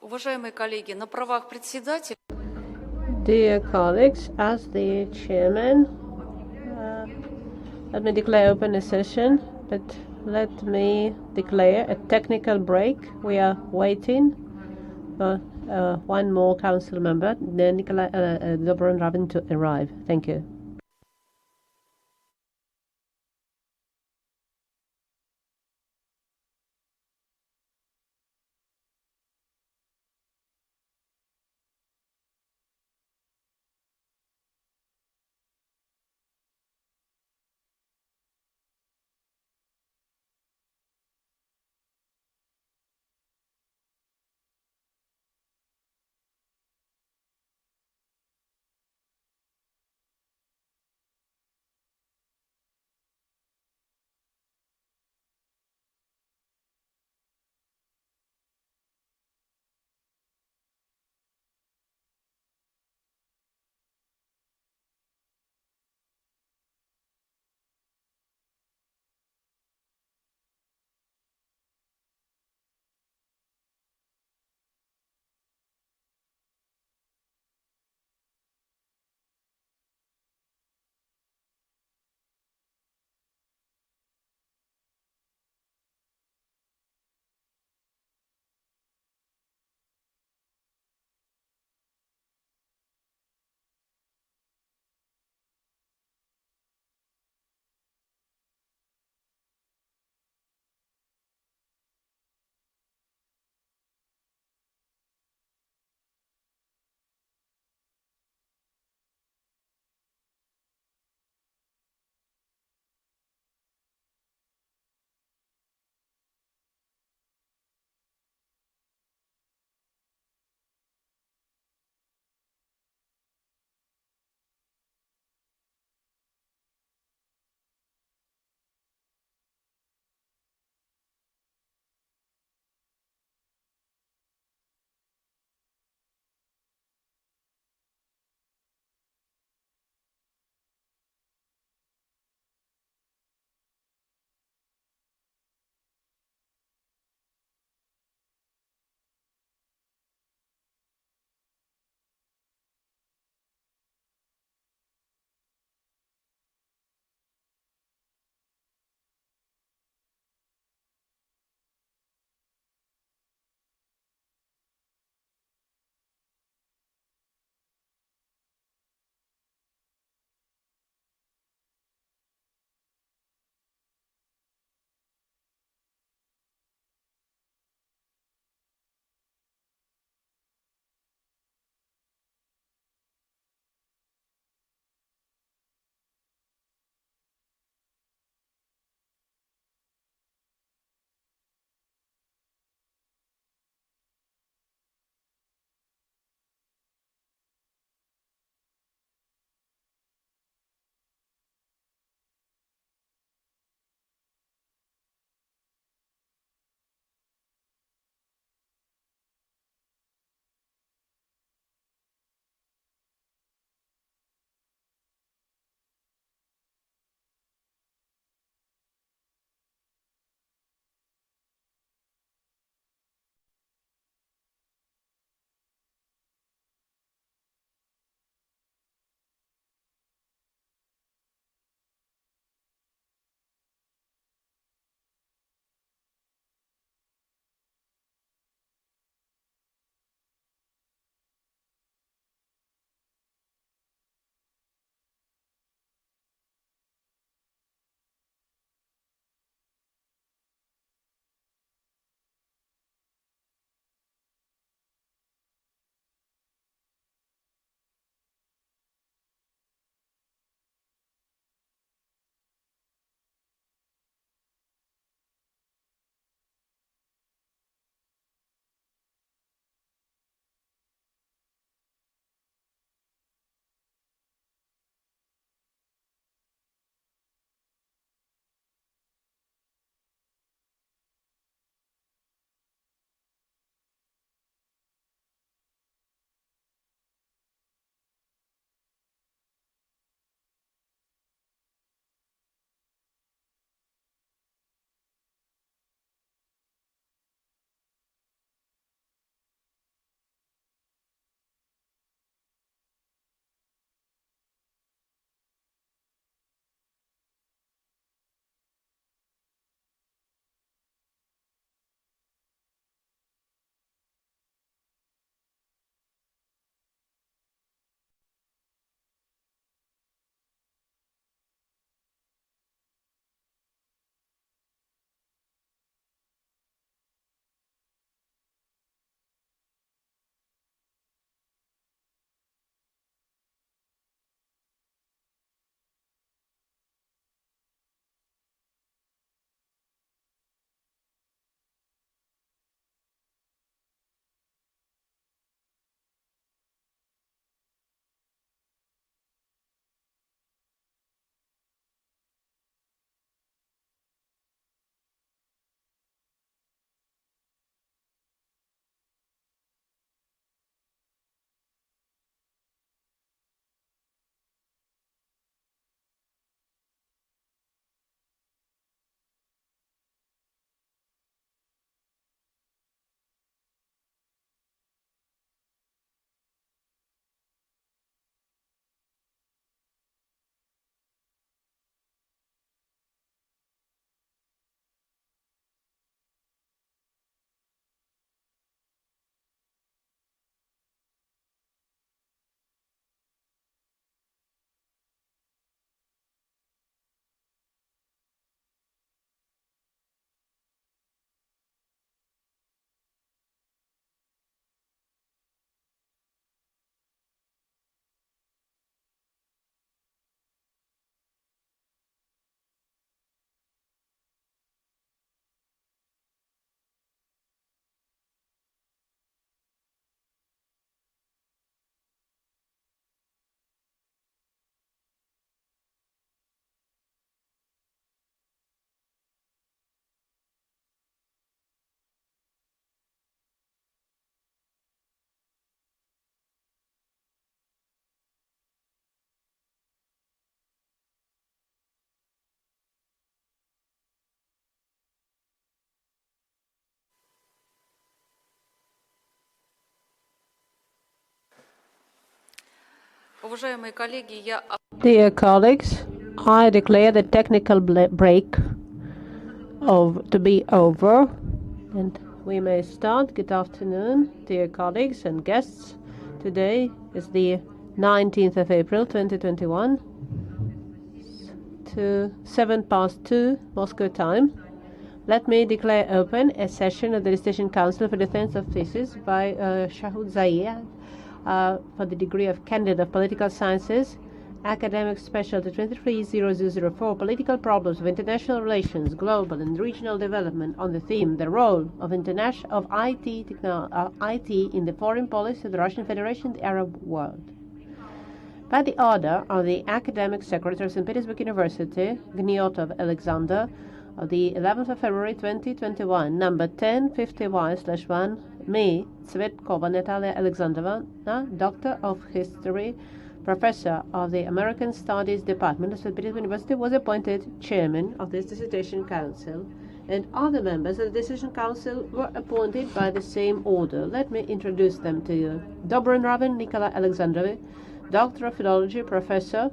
Уважаемые коллеги, на правах председателя. Dear colleagues, as the chairman, let me declare open a session, but let me declare a technical break. We are waiting for one more council member, Nikolai Dobron-Rabin, to arrive. Thank you. Уважаемые коллеги, я Dear colleagues, I declare the technical break to be over, and we may start. Good afternoon, dear colleagues and guests. Today is the 19th of April 2021 to 2:07 Moscow time. Let me declare open a session of the Dissertation Council for Defense of Thesis by Shahoud Ziad for the degree of Candidate of Political Sciences, Academic Specialty 230004, Political Problems of International Relations, Global and Regional Development, on the theme, the role of IT in the foreign policy of the Russian Federation and the Arab world. By the order of the Academic Secretary of St. Petersburg University, Natalya Alexander, of the 11th of February 2021, number 1050Y/1, me, Tsvetkova Natalya Alexandrovna, Doctor of History, Professor of the American Studies Department of St. Petersburg University, was appointed Chairman of this Dissertation Council, and other members of the Dissertation Council were appointed by the same order. Let me introduce them to you. Dobroravin Nikolai Alexandrovich, Doctor of Philology, Professor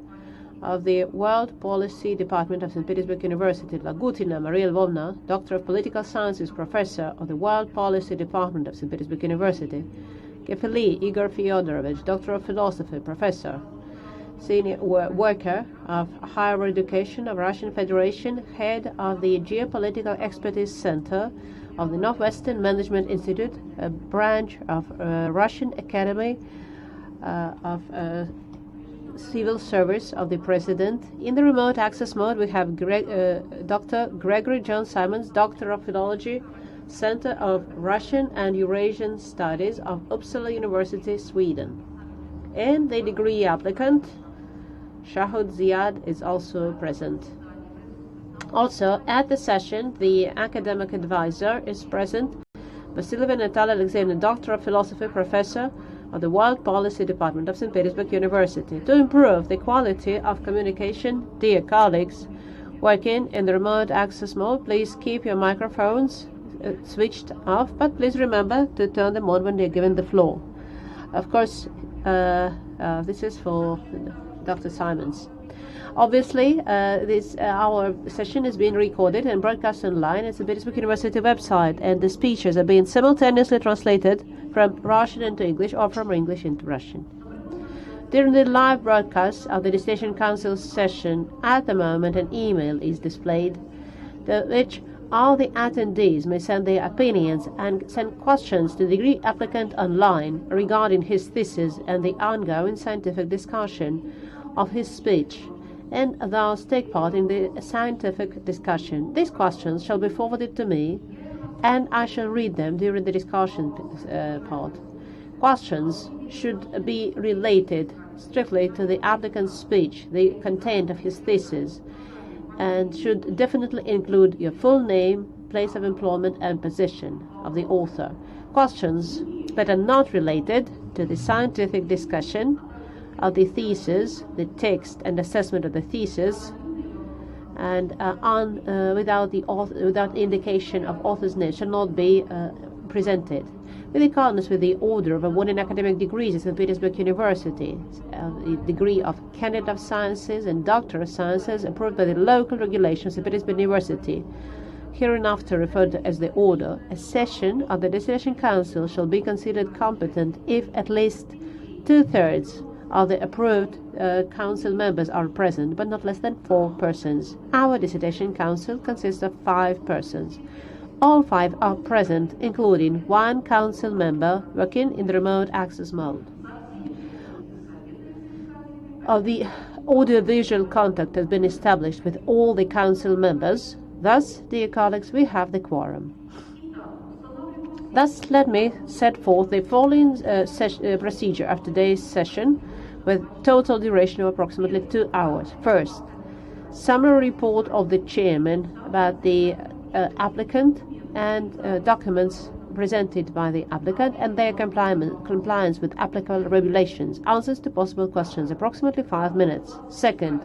of the World Policy Department of St. Petersburg University. Lagutina Maria Lvovna, Doctor of Political Sciences, Professor of the World Policy Department of St. Petersburg University. Gefeli Igor Fyodorovich, Doctor of Philosophy, Professor, Senior Worker of Higher Education of Russian Federation, Head of the Geopolitical Expertise Center of the Northwestern Management Institute, a branch of Russian Academy of Civil Service of the President. In the remote access mode, we have Dr. Gregory John Simons, Doctor of Philology, Center of Russian and Eurasian Studies of Uppsala University, Sweden. And the degree applicant, Shahoud Ziad, is also present. Also, at the session, the academic advisor is present, Vasileva Natalya Alexander, Doctor of Philosophy, Professor of the World Policy Department of St. Petersburg University. To improve the quality of communication, dear colleagues, working in the remote access mode, please keep your microphones switched off, but please remember to turn them on when they're given the floor. Of course, this is for Dr. Simons. Obviously, our session is being recorded and broadcast online at the Petersburg University website, and the speeches are being simultaneously translated from Russian into English or from English into Russian. During the live broadcast of the Dissertation Council session, at the moment an email is displayed, to which all the attendees may send their opinions and send questions to the degree applicant online regarding his thesis and the ongoing scientific discussion of his speech, and thus take part in the scientific discussion. These questions shall be forwarded to me, and I shall read them during the discussion part. Questions should be related strictly to the applicant's speech, the content of his thesis, and should definitely include your full name, place of employment, and position of the author. Questions that are not related to the scientific discussion of the thesis, the text and assessment of the thesis, and without indication of author's name, shall not be presented. In accordance with the order of awarding academic degrees at St. Petersburg University, the degree of Candidate of Sciences and Doctor of Sciences approved by the local regulations of St. Petersburg University, hereinafter referred to as the order, a session of the Dissertation Council shall be considered competent if at least 2/3 of the approved council members are present, but not less than 4 persons. Our Dissertation Council consists of 5 persons. All 5 are present, including 1 council member working in the remote access mode. The audio-visual contact has been established with all the council members. Thus, dear colleagues, we have the quorum. Thus, let me set forth the following procedure of today's session, with total duration of approximately 2 hours. First, summary report of the chairman about the applicant and documents presented by the applicant and their compliance with applicable regulations. Answers to possible questions, approximately 5 minutes. Second,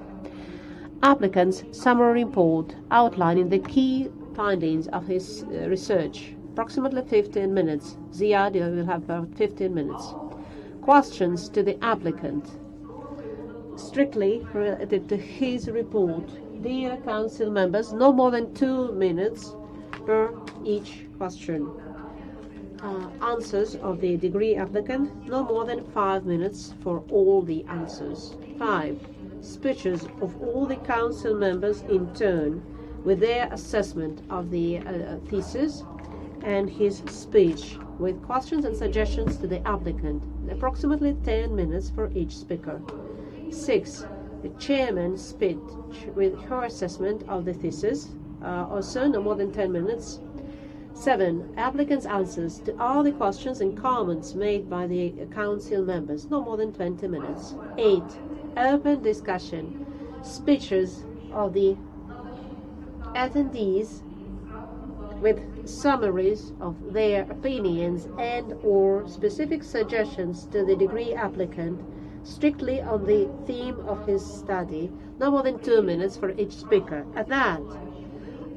applicant's summary report outlining the key findings of his research, approximately 15 minutes. Ziad will have about 15 minutes. Questions to the applicant. strictly related to his report. Dear Council members, no more than 2 minutes per each question. Answers of the degree applicant, no more than 5 minutes for all the answers. 5. Speeches of all the Council members in turn with their assessment of the thesis and his speech with questions and suggestions to the applicant, approximately 10 minutes for each speaker. 6. The chairman's speech with her assessment of the thesis, also no more than 10 minutes. 7. Applicant's answers to all the questions and comments made by the council members, no more than 20 minutes. 8. Open discussion, speeches of the attendees with summaries of their opinions and or specific suggestions to the degree applicant strictly on the theme of his study, no more than 2 minutes for each speaker. At that,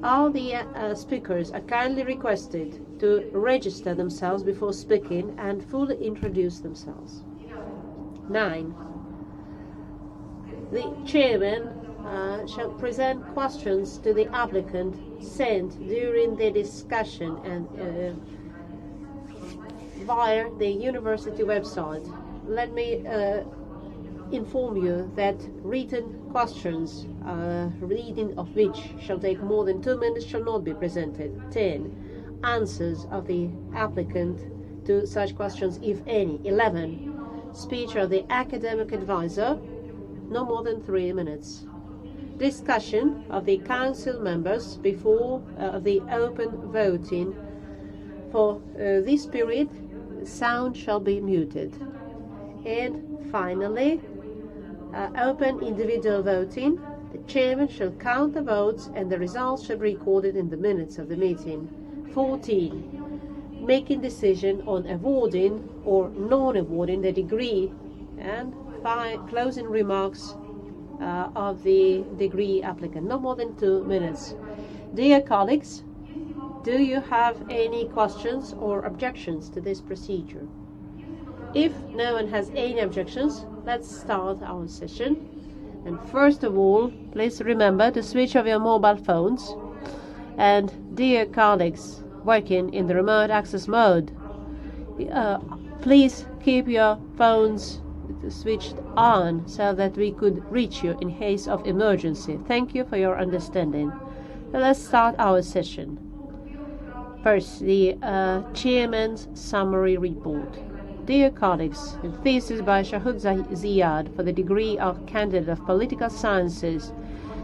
all the speakers are kindly requested to register themselves before speaking and fully introduce themselves. 9. The chairman shall present questions to the applicant sent during the discussion and via the university website. Let me inform you that written questions, reading of which shall take more than 2 minutes, shall not be presented. 10. Answers of the applicant to such questions, if any. 11. Speech of the academic advisor, no more than 3 minutes. Discussion of the council members before the open voting. For this period, sound shall be muted. And finally, open individual voting. The chairman shall count the votes and the results shall be recorded in the minutes of the meeting. 14. Making decision on awarding or non-awarding the degree. And 5. Closing remarks of the degree applicant, no more than 2 minutes. Dear colleagues, do you have any questions or objections to this procedure? If no one has any objections, let's start our session. And first of all, please remember to switch off your mobile phones. And dear colleagues working in the remote access mode, please keep your phones switched on so that we could reach you in case of emergency. Thank you for your understanding. So let's start our session. First, the chairman's summary report. Dear colleagues, the thesis by Shahoud Ziad for the degree of Candidate of Political Sciences,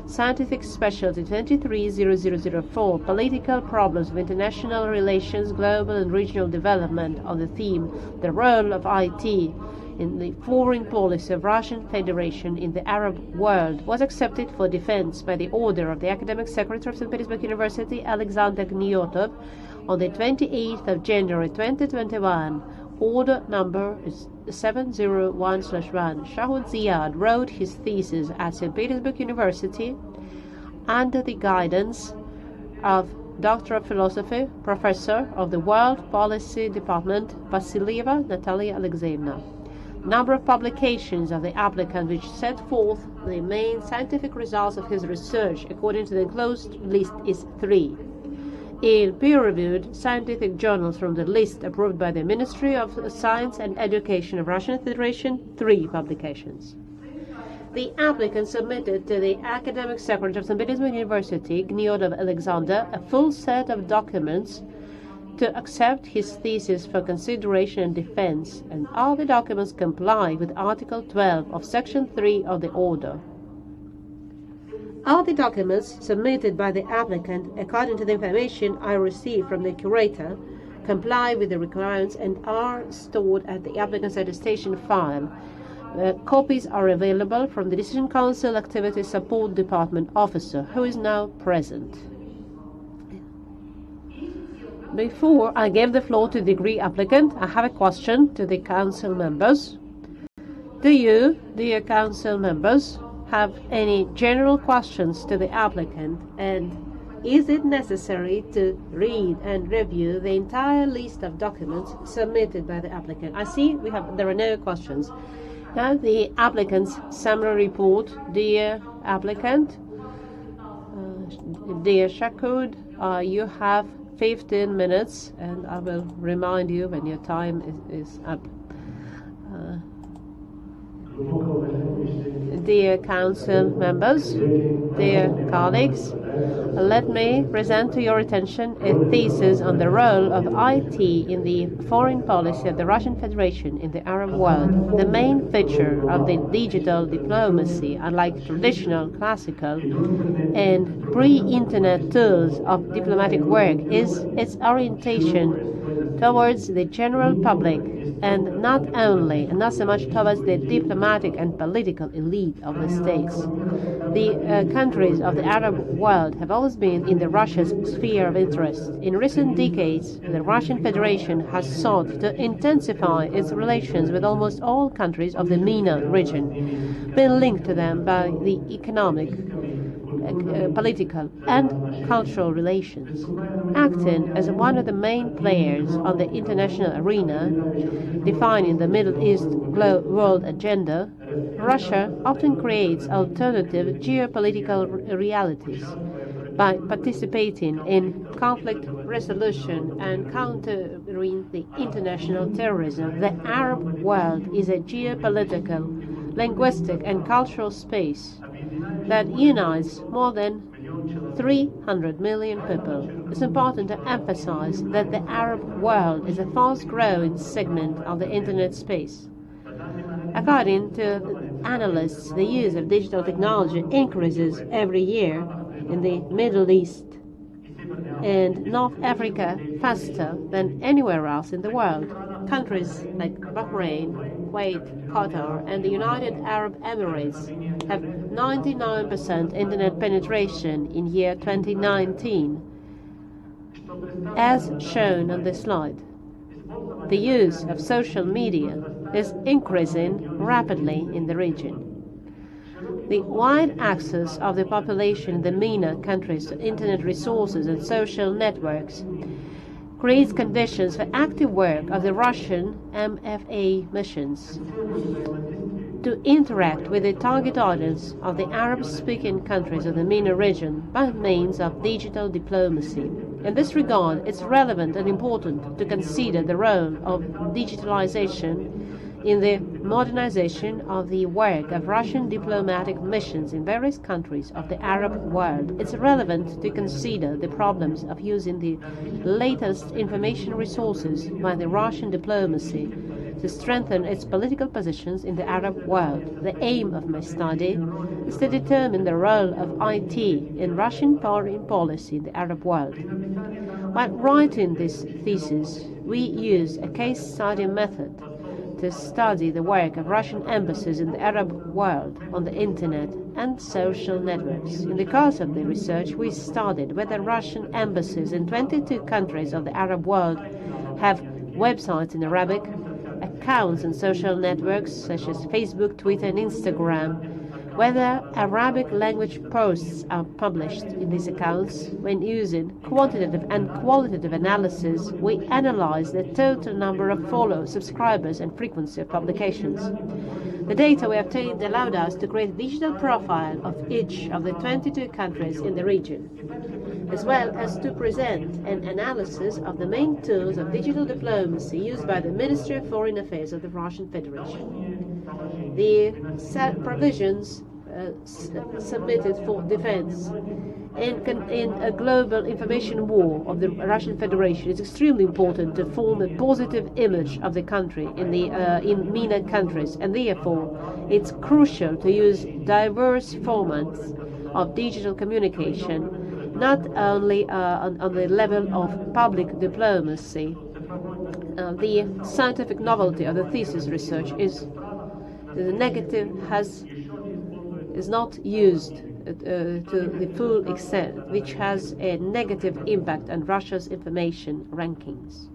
Scientific Specialty 230004, Political Problems of International Relations, Global and Regional Development, on the theme, The Role of IT in the Foreign Policy of Russian Federation in the Arab World, was accepted for defense by the order of the Academic Secretary of St. Petersburg University, Alexander Gniotov, on the 28th of January 2021. Order number is 701/1. Shahoud Ziad wrote his thesis at St. Petersburg University under the guidance of Doctor of Philosophy, Professor of the World Policy Department, Vasilyeva Natalya Alexander. Number of publications of the applicant which set forth the main scientific results of his research according to the enclosed list is 3. In peer-reviewed scientific journals from the list approved by the Ministry of Science and Education of Russian Federation, 3 publications. The applicant submitted to the Academic Secretary of St. Petersburg University, Gniotov Alexander, a full set of documents to accept his thesis for consideration and defense, and all the documents comply with Article 12 of Section 3 of the order. All the documents submitted by the applicant, according to the information I received from the curator, comply with the requirements and are stored at the applicant's attestation file. Copies are available from the Decision Council Activity Support Department officer, who is now present. Before I give the floor to the degree applicant, I have a question to the council members. Do you, dear council members, have any general questions to the applicant, and is it necessary to read and review the entire list of documents submitted by the applicant? I see there are no questions. Now the applicant's summary report. Dear applicant, dear Shahoud, you have 15 minutes and I will remind you when your time is up. Dear council members, dear colleagues, let me present to your attention a thesis on the role of IT in the foreign policy of the Russian Federation in the Arab world. The main feature of the digital diplomacy, unlike traditional, classical, and pre-internet tools of diplomatic work, is its orientation towards the general public and not so much towards the diplomatic and political elite of the states. The countries of the Arab world have always been in the Russia's sphere of interest. In recent decades, the Russian Federation has sought to intensify its relations with almost all countries of the MENA region, being linked to them by the economic, political and cultural relations. Acting as one of the main players on the international arena, defining the Middle East world agenda, Russia often creates alternative geopolitical realities by participating in conflict resolution and countering the international terrorism. The Arab world is a geopolitical, linguistic and cultural space that unites more than 300 million people. It's important to emphasize that the Arab world is a fast-growing segment of the internet space. According to analysts, the use of digital technology increases every year in the Middle East and North Africa faster than anywhere else in the world. Countries like Bahrain, Kuwait, Qatar, and the United Arab Emirates have 99% internet penetration in year 2019, as shown on this slide. The use of social media is increasing rapidly in the region. The wide access of the population in the MENA countries to internet resources and social networks creates conditions for active work of the Russian MFA missions to interact with the target audience of the Arab-speaking countries of the MENA region by means of digital diplomacy. In this regard, it's relevant and important to consider the role of digitalization in the modernization of the work of Russian diplomatic missions in various countries of the Arab world. It's relevant to consider the problems of using the latest information resources by the Russian diplomacy to strengthen its political positions in the Arab world. The aim of my study is to determine the role of IT in Russian foreign policy in the Arab world. While writing this thesis, we used a case study method to study the work of Russian embassies in the Arab world on the internet and social networks. In the course of the research, we studied whether Russian embassies in 22 countries of the Arab world have websites in Arabic, accounts on social networks such as Facebook, Twitter, and Instagram, whether Arabic language posts are published in these accounts. When using quantitative and qualitative analysis, we analyze the total number of followers, subscribers, and frequency of publications. The data we obtained allowed us to create a digital profile of each of the 22 countries in the region, as well as to present an analysis of the main tools of digital diplomacy used by the Ministry of Foreign Affairs of the Russian Federation. The provisions submitted for defense in a global information war of the Russian Federation, it's extremely important to form a positive image of the country in MENA countries, and therefore it's crucial to use diverse formats of digital communication, not only on the level of public diplomacy. The scientific novelty of the thesis research is the negative is not used to the full extent, which has a negative impact on Russia's information rankings.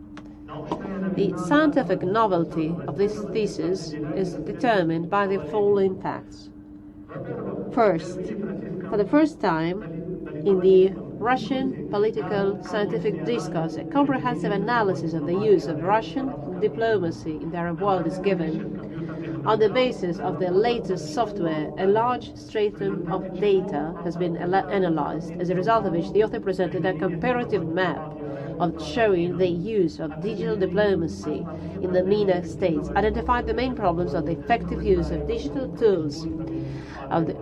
The scientific novelty of this thesis is determined by the following facts. First, for the first time in the Russian political scientific discourse, a comprehensive analysis of the use of Russian diplomacy in the Arab world is given. On the basis of the latest software, a large stratum of data has been analyzed, as a result of which the author presented a comparative map of showing the use of digital diplomacy in the MENA states, identified the main problems of the effective use of digital tools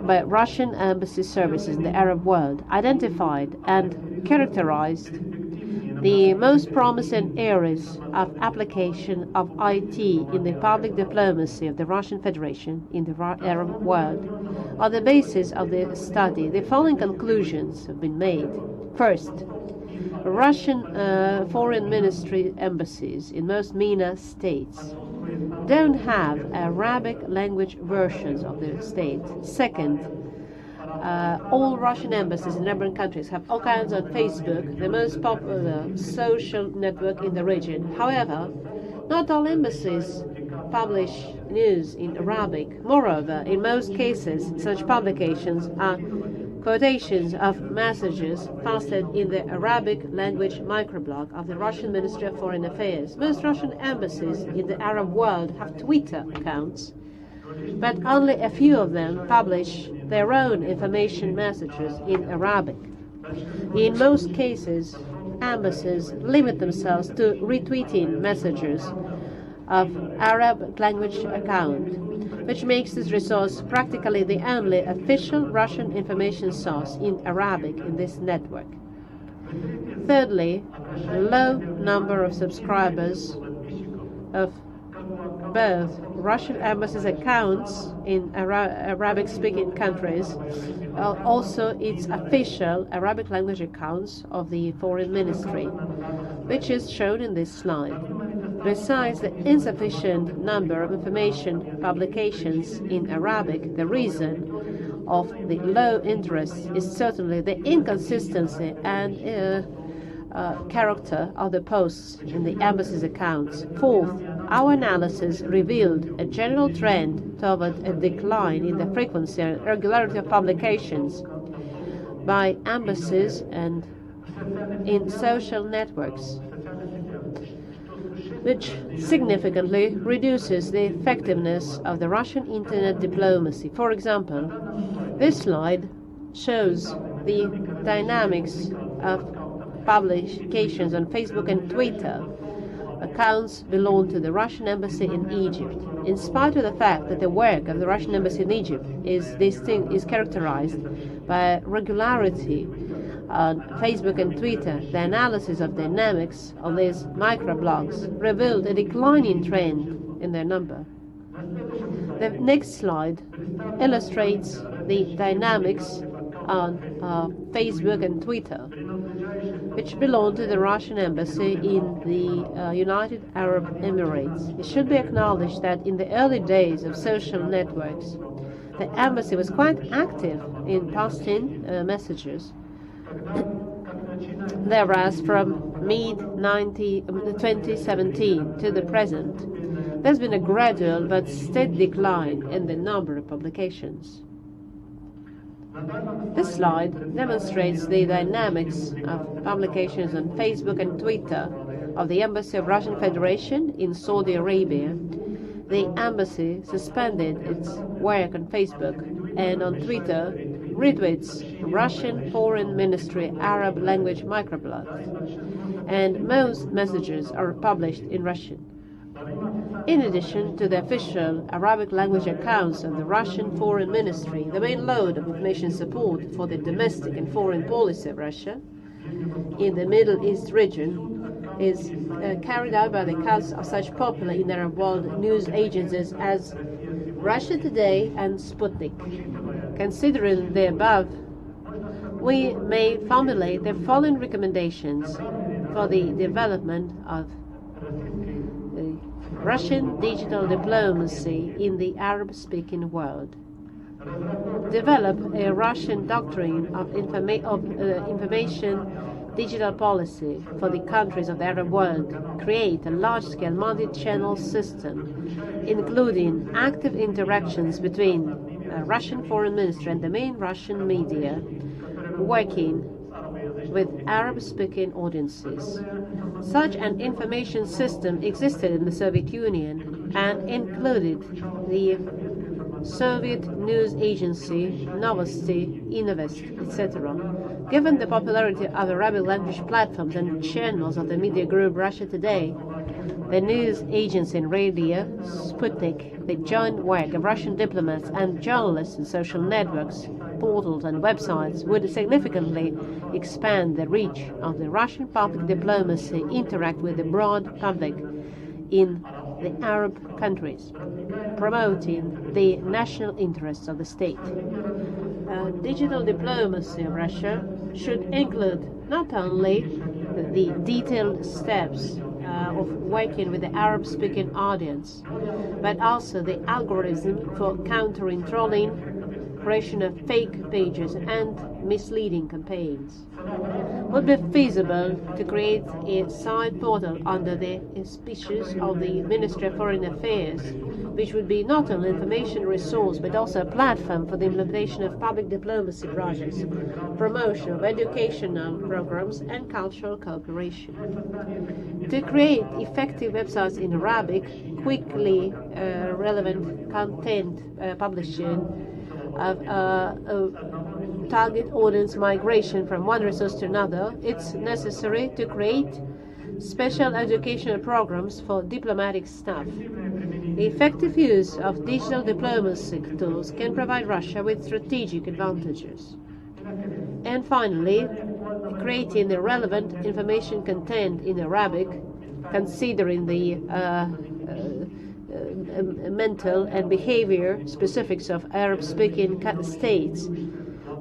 by Russian embassy services in the Arab world, identified and characterized the most promising areas of application of IT in the public diplomacy of the Russian Federation in the Arab world. On the basis of the study, the following conclusions have been made. First, Russian foreign ministry embassies in most MENA states don't have Arabic language versions of their state. Second, all Russian embassies in neighboring countries have accounts on Facebook, the most popular social network in the region. However, not all embassies publish news in Arabic. Moreover, in most cases, such publications are quotations of messages posted in the Arabic language microblog of the Russian Ministry of Foreign Affairs. Most Russian embassies in the Arab world have Twitter accounts, but only a few of them publish their own information messages in Arabic. In most cases, embassies limit themselves to retweeting messages of Arab language account, which makes this resource practically the only official Russian information source in Arabic in this network. Thirdly, a low number of subscribers of both Russian embassy's accounts in Arabic-speaking countries, also its official Arabic language accounts of the foreign ministry, which is shown in this slide. Besides the insufficient number of information publications in Arabic, the reason of the low interest is certainly the inconsistency and character of the posts in the embassy's accounts. Fourth, our analysis revealed a general trend toward a decline in the frequency and regularity of publications by embassies and in social networks, which significantly reduces the effectiveness of the Russian internet diplomacy. For example, this slide shows the dynamics of publications on Facebook and Twitter. Accounts belong to the Russian embassy in Egypt. In spite of the fact that the work of the Russian embassy in Egypt is characterized by regularity on Facebook and Twitter, the analysis of dynamics of these microblogs revealed a declining trend in their number. The next slide illustrates the dynamics on Facebook and Twitter, which belong to the Russian embassy in the United Arab Emirates. It should be acknowledged that in the early days of social networks, the embassy was quite active in posting messages. Whereas from mid-2017 to the present, there's been a gradual but steady decline in the number of publications. This slide demonstrates the dynamics of publications on Facebook and Twitter of the Embassy of Russian Federation in Saudi Arabia. The embassy suspended its work on Facebook and on Twitter retweets Russian Foreign Ministry Arab language microblogs, and most messages are published in Russian. In addition to the official Arabic language accounts of the Russian Foreign Ministry, the main load of information support for the domestic and foreign policy of Russia in the Middle East region is carried out by the accounts of such popular in the Arab world news agencies as Russia Today and Sputnik. Considering the above, we may formulate the following recommendations for the development of the Russian digital diplomacy in the Arab-speaking world. Develop a Russian doctrine of information digital policy for the countries of the Arab world. Create a large-scale multi-channel system, including active interactions between Russian Foreign Ministry and the main Russian media, working with Arab-speaking audiences. Such an information system existed in the Soviet Union and included the Soviet news agency, Novosti, Invest, etc. Given the popularity of Arabic language platforms and channels of the media group Russia Today, the news agency and radio, Sputnik, the joint work of Russian diplomats and journalists in social networks, portals and websites would significantly expand the reach of the Russian public diplomacy interact with the broad public in the Arab countries, promoting the national interests of the state. Digital diplomacy of Russia should include not only the detailed steps of working with the Arab-speaking audience, but also the algorithm for countering trolling, creation of fake pages, and misleading campaigns. Would be feasible to create a side portal under the auspices of the Ministry of Foreign Affairs, which would be not only an information resource but also a platform for the implementation of public diplomacy projects, promotion of educational programs, and cultural cooperation. To create effective websites in Arabic, quickly relevant content publishing of target audience migration from one resource to another, it's necessary to create special educational programs for diplomatic staff. The effective use of digital diplomacy tools can provide Russia with strategic advantages. And finally, creating the relevant information content in Arabic, considering the mental and behavior specifics of Arab-speaking states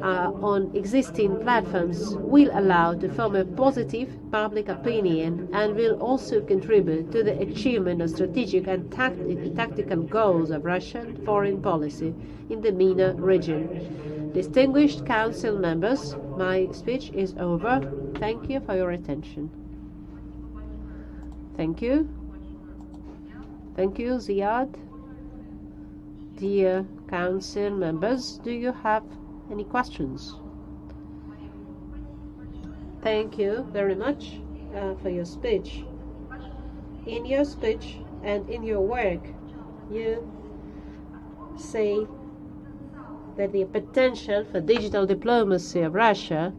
on existing platforms will allow to form a positive public opinion and will also contribute to the achievement of strategic and tactical goals of Russian foreign policy in the MENA region. Distinguished Council members, my speech is over. Thank you for your attention. Thank you. Thank you, Ziad. Dear Council members, do you have any questions? Thank you very much for your speech. In your speech and in your work, you say that the potential for digital diplomacy of Russia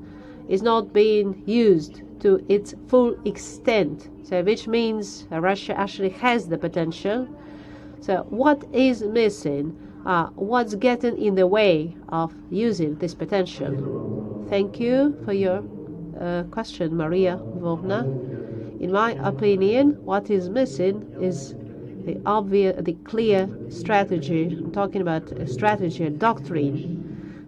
is not being used to its full extent, so which means Russia actually has the potential. So what is missing? What's getting in the way of using this potential? Thank you for your question, Maria Lvovna. In my opinion, what is missing is the clear strategy. I'm talking about a strategy, a doctrine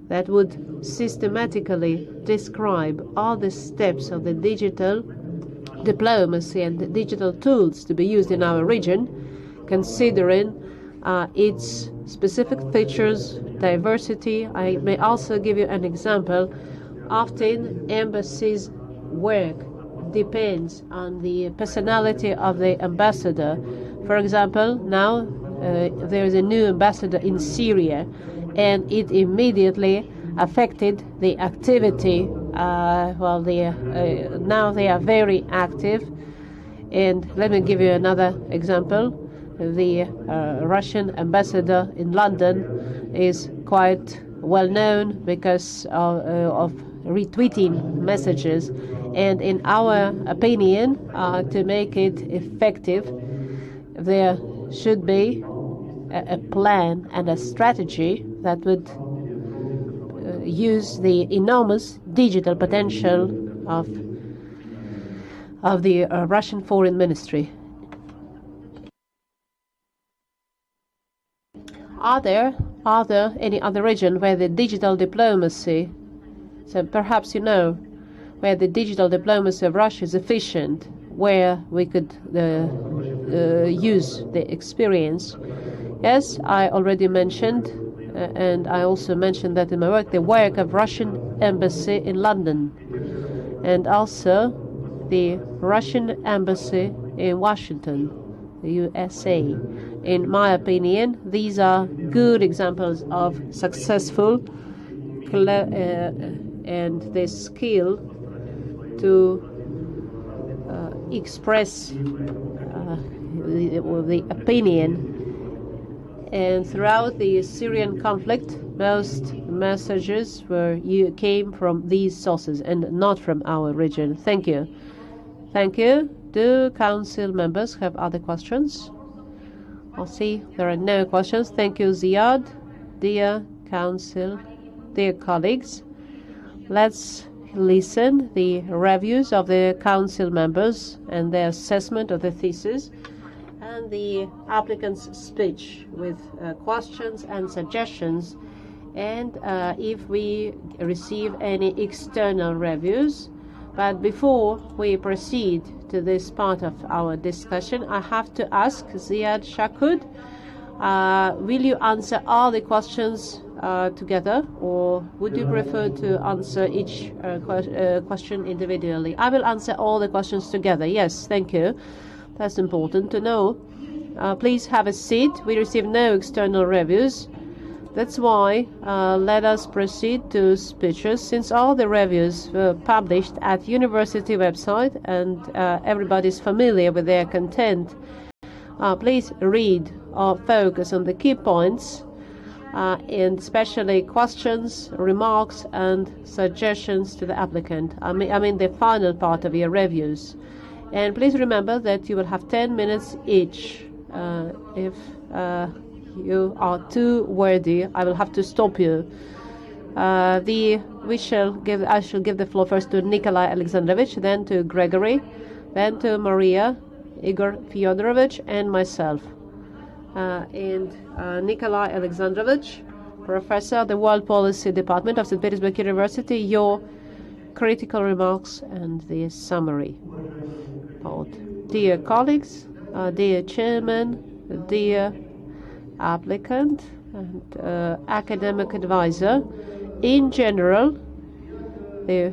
that would systematically describe all the steps of the digital diplomacy and the digital tools to be used in our region, considering its specific features, diversity. I may also give you an example. Often embassies' work depends on the personality of the ambassador. For example, now there is a new ambassador in Syria, and it immediately affected the activity. Now they are very active. And let me give you another example. The Russian ambassador in London is quite well known because of retweeting messages. And in our opinion, to make it effective, there should be a plan and a strategy that would use the enormous digital potential of the Russian Foreign Ministry. Are there any other region where the digital diplomacy, so perhaps you know, where the digital diplomacy of Russia is efficient, where we could use the experience? Yes, I already mentioned, and I also mentioned that in my work, the work of Russian embassy in London, and also the Russian embassy in Washington, the USA. In my opinion, these are good examples of successful and the skill to express the opinion. And throughout the Syrian conflict, most messages came from these sources and not from our region. Thank you. Thank you. Do council members have other questions? I'll see there are no questions. Thank you, Ziad. Dear council, dear colleagues, let's listen the reviews of the council members and their assessment of the thesis and the applicant's speech with questions and suggestions, and if we receive any external reviews. But before we proceed to this part of our discussion, I have to ask Ziad, Shahoud, will you answer all the questions together, or would you prefer to answer each question individually? I will answer all the questions together. Yes, thank you. That's important to know. Please have a seat. We receive no external reviews. That's why let us proceed to speeches, since all the reviews were published at university website and everybody's familiar with their content. Please read or focus on the key points, and especially questions, remarks, and suggestions to the applicant. I mean the final part of your reviews. And please remember that you will have 10 minutes each. If you are too wordy, I will have to stop you. I shall give the floor first to Natalya Alexandrovich, then to Gregory, then to Maria, Igor Fyodorovich, and myself. Natalya Alexandrovich, Professor of the World Policy Department of St. Petersburg University, your critical remarks and the summary part. Dear colleagues, dear chairman, dear applicant and academic advisor, in general, the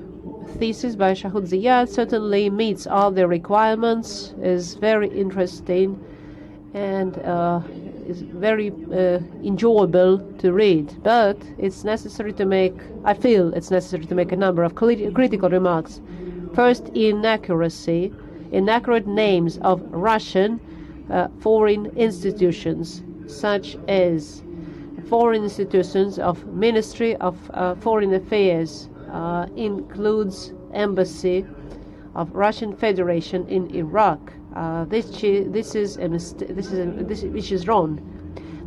thesis by Shahoud Ziad certainly meets all the requirements, is very interesting, and is very enjoyable to read. But it's necessary to make, I feel it's necessary to make a number of critical remarks. First, inaccuracy, inaccurate names of Russian foreign institutions, such as foreign institutions of Ministry of Foreign Affairs, includes Embassy of Russian Federation in Iraq. This is wrong.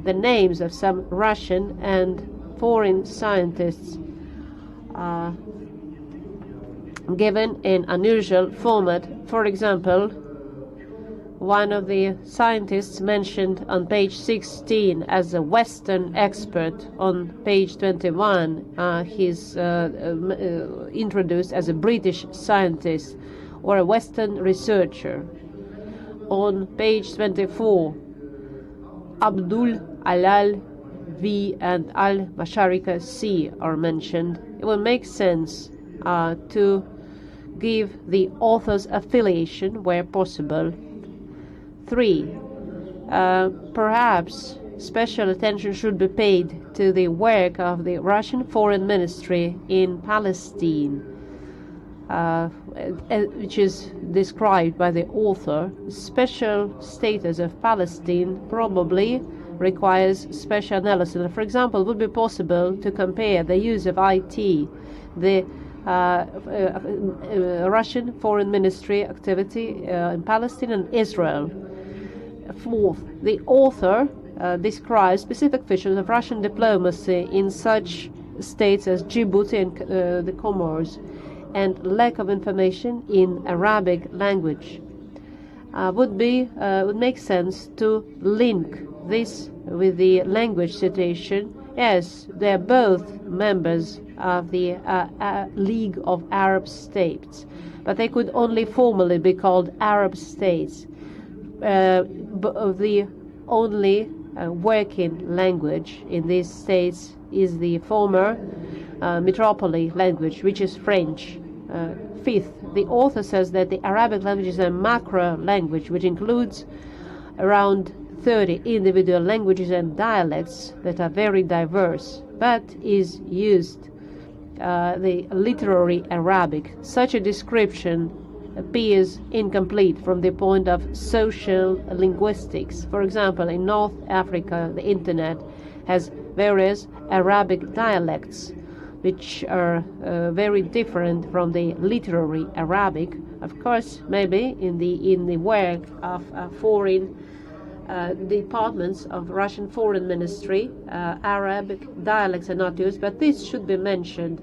The names of some Russian and foreign scientists are given in unusual format. For example, one of the scientists mentioned on page 16 as a Western expert, on page 21 he's introduced as a British scientist or a Western researcher. On page 24, Abdul Alal V and Al Masharika C are mentioned. It will make sense to give the author's affiliation where possible. 3. Perhaps special attention should be paid to the work of the Russian Foreign Ministry in Palestine, which is described by the author. Special status of Palestine probably requires special analysis. For example, it would be possible to compare the use of IT, the Russian Foreign Ministry activity in Palestine and Israel. 4th, the author describes specific features of Russian diplomacy in such states as Djibouti and the Comoros, and lack of information in Arabic language. Would make sense to link this with the language situation, as they are both members of the League of Arab States, but they could only formally be called Arab states. The only working language in these states is the former metropoly language, which is French. 5th, the author says that the Arabic language is a macro language, which includes around 30 individual languages and dialects that are very diverse, but is used the literary Arabic. Such a description appears incomplete from the point of social linguistics. For example, in North Africa, the internet has various Arabic dialects which are very different from the literary Arabic. Of course, maybe in the work of foreign departments of Russian Foreign Ministry, Arabic dialects are not used, but this should be mentioned.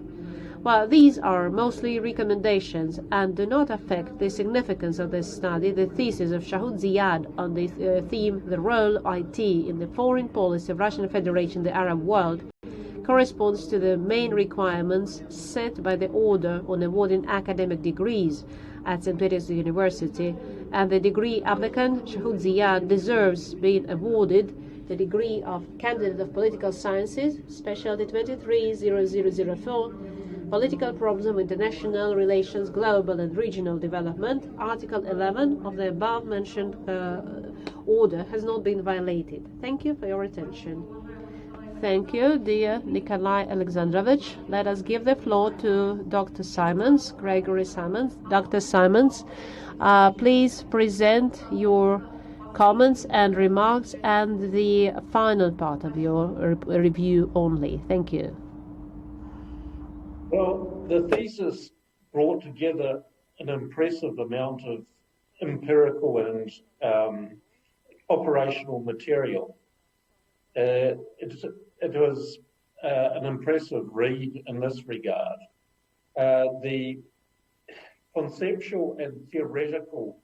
Well, these are mostly recommendations and do not affect the significance of this study. The thesis of Shahoud Ziad on the theme, the role of IT in the foreign policy of Russian Federation in the Arab world, corresponds to the main requirements set by the order on awarding academic degrees at St. Petersburg University, and the degree applicant, Shahoud Ziad, deserves being awarded the degree of Candidate of Political Sciences, Specialty 230004, Political Problems of International Relations, Global and Regional Development. Article 11 of the above-mentioned order has not been violated. Thank you for your attention. Thank you, dear Natalya Alexandrovich. Let us give the floor to Dr. Simons, Gregory Simons. Dr. Simons, please present your comments and remarks and the final part of your review only. Thank you. Well, the thesis brought together an impressive amount of empirical and operational material. It was an impressive read in this regard. The conceptual and theoretical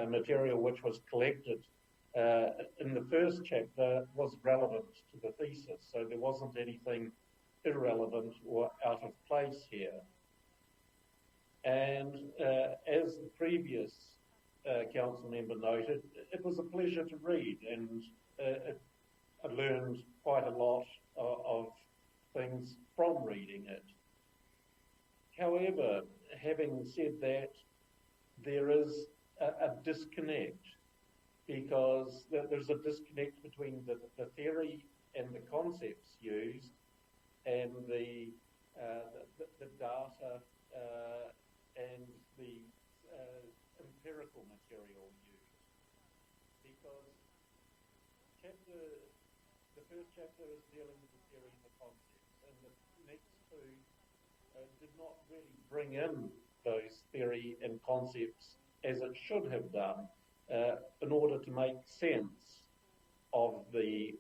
material which was collected in the first chapter was relevant to the thesis, so there wasn't anything irrelevant or out of place here. And as the previous council member noted, it was a pleasure to read, and I learned quite a lot of things from reading it. However, having said that, there is a disconnect, because there's a disconnect between the theory and the concepts used and the data and the empirical material used. Because the first chapter is dealing with the theory and the concepts, and the next two did not really bring in those theory and concepts as it should have done in order to make sense of the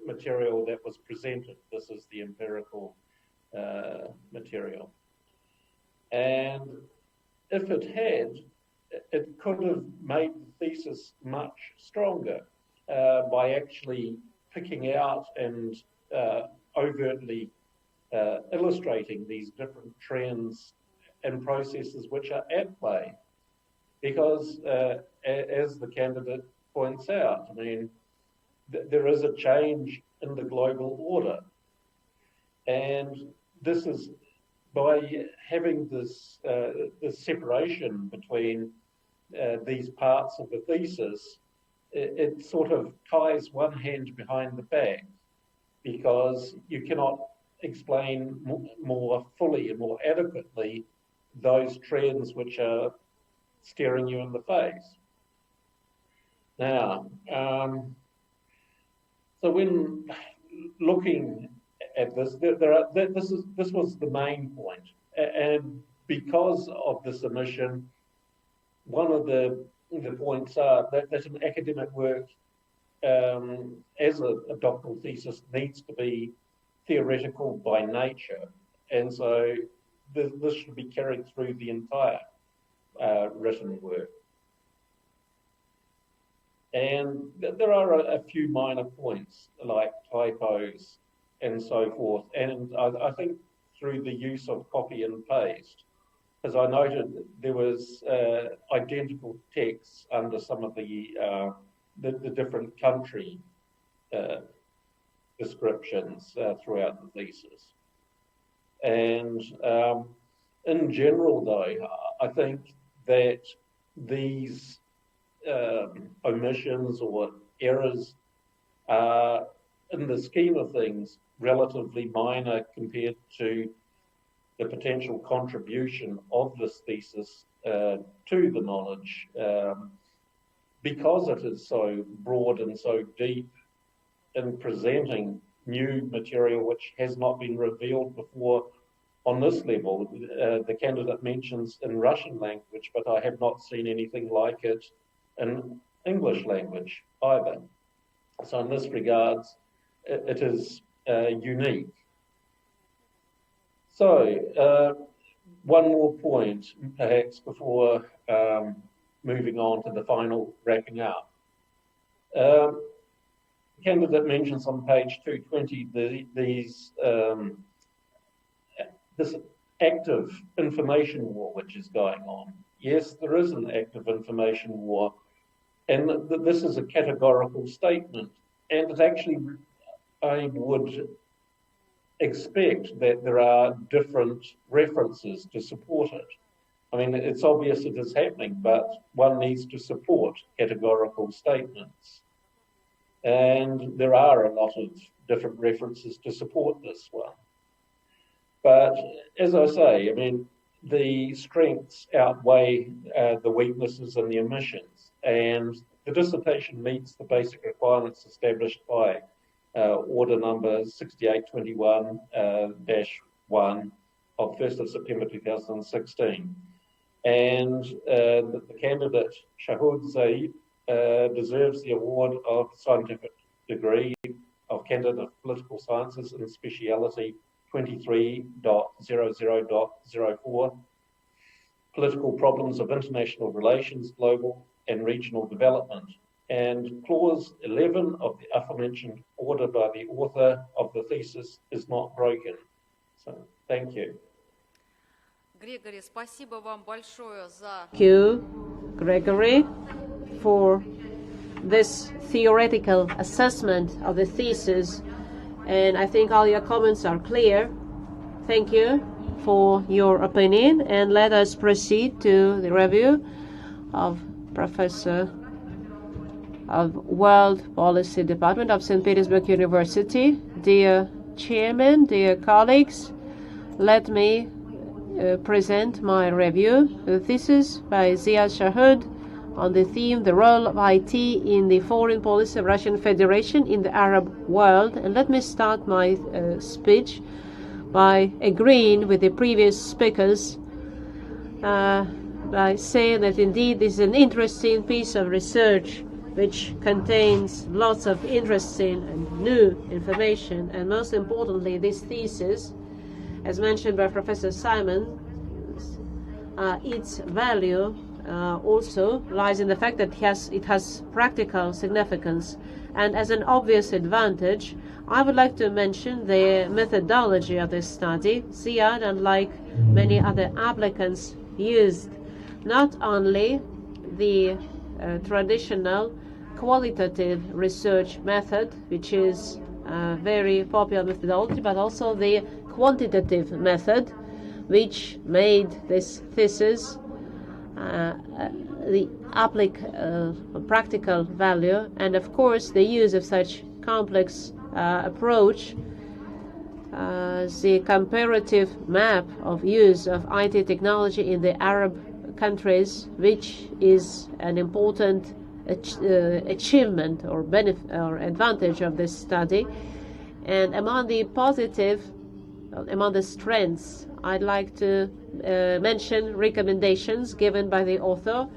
material that was presented. This is the empirical material. And if it had, it could have made the thesis much stronger by actually picking out and overtly illustrating these different trends and processes which are at play. Because as the candidate points out, I mean, there is a change in the global order. And this is by having this separation between these parts of the thesis, it sort of ties one hand behind the back, because you cannot explain more fully and more adequately those trends which are staring you in the face. Now, so when looking at this, this was the main point, and because of this omission, one of the points are that an academic work, as a doctoral thesis, needs to be theoretical by nature, and so this should be carried through the entire written work. And there are a few minor points like typos and so forth, and I think through the use of copy and paste, as I noted, there was identical texts under some of the different country descriptions throughout the thesis. And in general, though, I think that these omissions or errors are, in the scheme of things, relatively minor compared to the potential contribution of this thesis to the knowledge, because it is so broad and so deep in presenting new material which has not been revealed before on this level. The candidate mentions in Russian language, but I have not seen anything like it in English language either. So in this regards, it is unique. So one more point, perhaps, before moving on to the final wrapping up. The candidate mentions on page 220 this active information war which is going on. Yes, there is an active information war, and this is a categorical statement. And it actually, I would expect that there are different references to support it. I mean, it's obvious it is happening, but one needs to support categorical statements. And there are a lot of different references to support this one. But as I say, I mean, the strengths outweigh the weaknesses and the omissions, and the dissertation meets the basic requirements established by Order number 6821-1 of 1st of September 2016. And the candidate, Shahoud Ziad, deserves the award of scientific degree of Candidate of Political Sciences in Speciality 23.00.04, Political Problems of International Relations, Global and Regional Development. And clause 11 of the aforementioned order by the author of the thesis is not broken. So, thank you. Григорий, спасибо вам большое за... Thank you, Gregory, for this theoretical assessment of the thesis. And I think all your comments are clear. Thank you for your opinion. And let us proceed to the review of Professor of World Policy Department of St. Petersburg University. Dear Chairman, dear colleagues, let me present my review. The thesis by Ziad Shahoud on the theme, the role of IT in the foreign policy of Russian Federation in the Arab world. And let me start my speech by agreeing with the previous speakers by saying that indeed this is an interesting piece of research which contains lots of interesting and new information. And most importantly, this thesis, as mentioned by Professor Simon, its value also lies in the fact that it has practical significance. And as an obvious advantage, I would like to mention the methodology of this study. Ziad, unlike many other applicants, used not only the traditional qualitative research method, which is a very popular methodology, but also the quantitative method, which made this thesis the practical value. And of course, the use of such complex approach, the comparative map of use of IT technology in the Arab countries, which is an important achievement or benefit or advantage of this study. And among the strengths, I'd like to mention recommendations given by the author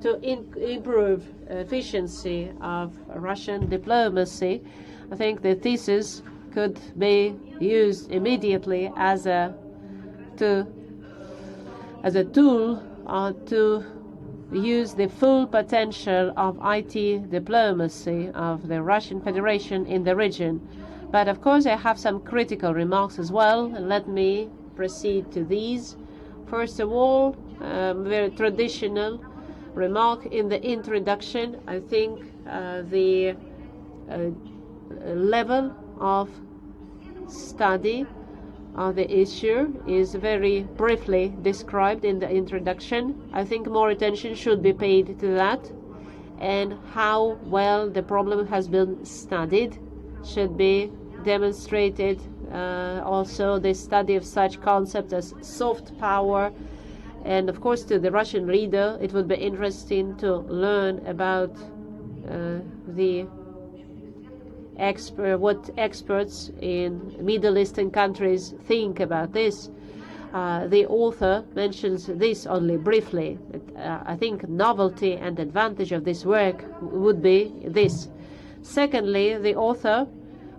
to improve efficiency of Russian diplomacy. I think the thesis could be used immediately as a tool to use the full potential of IT diplomacy of the Russian Federation in the region. But of course I have some critical remarks as well, and let me proceed to these. First of all, very traditional remark in the introduction. I think the level of study of the issue is very briefly described in the introduction. I think more attention should be paid to that, and how well the problem has been studied should be demonstrated also the study of such concepts as soft power. And of course, to the Russian reader, it would be interesting to learn about what experts in Middle Eastern countries think about this. The author mentions this only briefly. I think novelty and advantage of this work would be this. Secondly, the author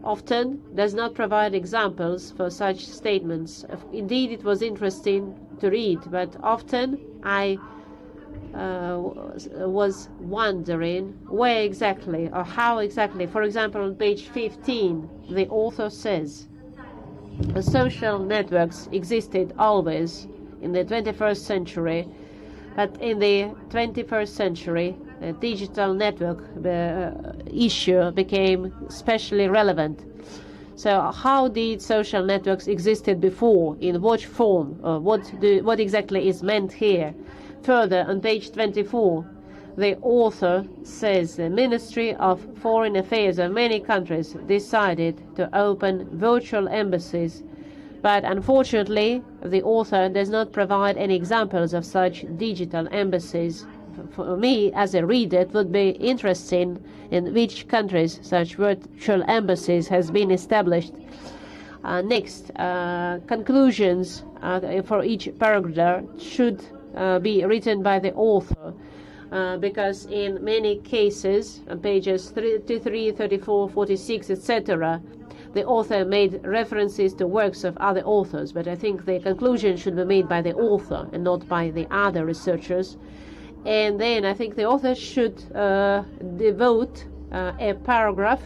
often does not provide examples for such statements. Indeed, it was interesting to read, but often I was wondering where exactly or how exactly. For example, on page 15, the author says, social networks existed always in the 21st century, but in the 21st century, the digital network issue became especially relevant. So how did social networks existed before? In what form? What exactly is meant here? Further, on page 24, the author says the Ministry of Foreign Affairs of many countries decided to open virtual embassies, but unfortunately the author does not provide any examples of such digital embassies. For me, as a reader, it would be interesting in which countries such virtual embassies has been established. Next, conclusions for each paragraph should be written by the author, because in many cases, on pages 33, 34, 46, etc., the author made references to works of other authors, but I think the conclusion should be made by the author and not by the other researchers. And then I think the author should devote a paragraph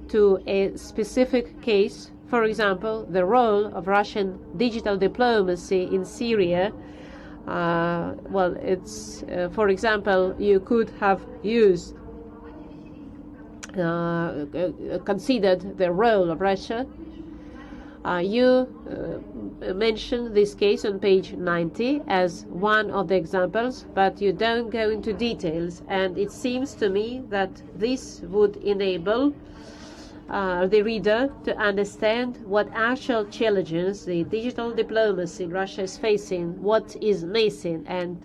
to a specific case. For example, the role of Russian digital diplomacy in Syria. For example, you could have considered the role of Russia. You mention this case on page 90 as one of the examples, but you don't go into details, and it seems to me that this would enable the reader to understand what actual challenges the digital diplomacy in Russia is facing, what is missing, and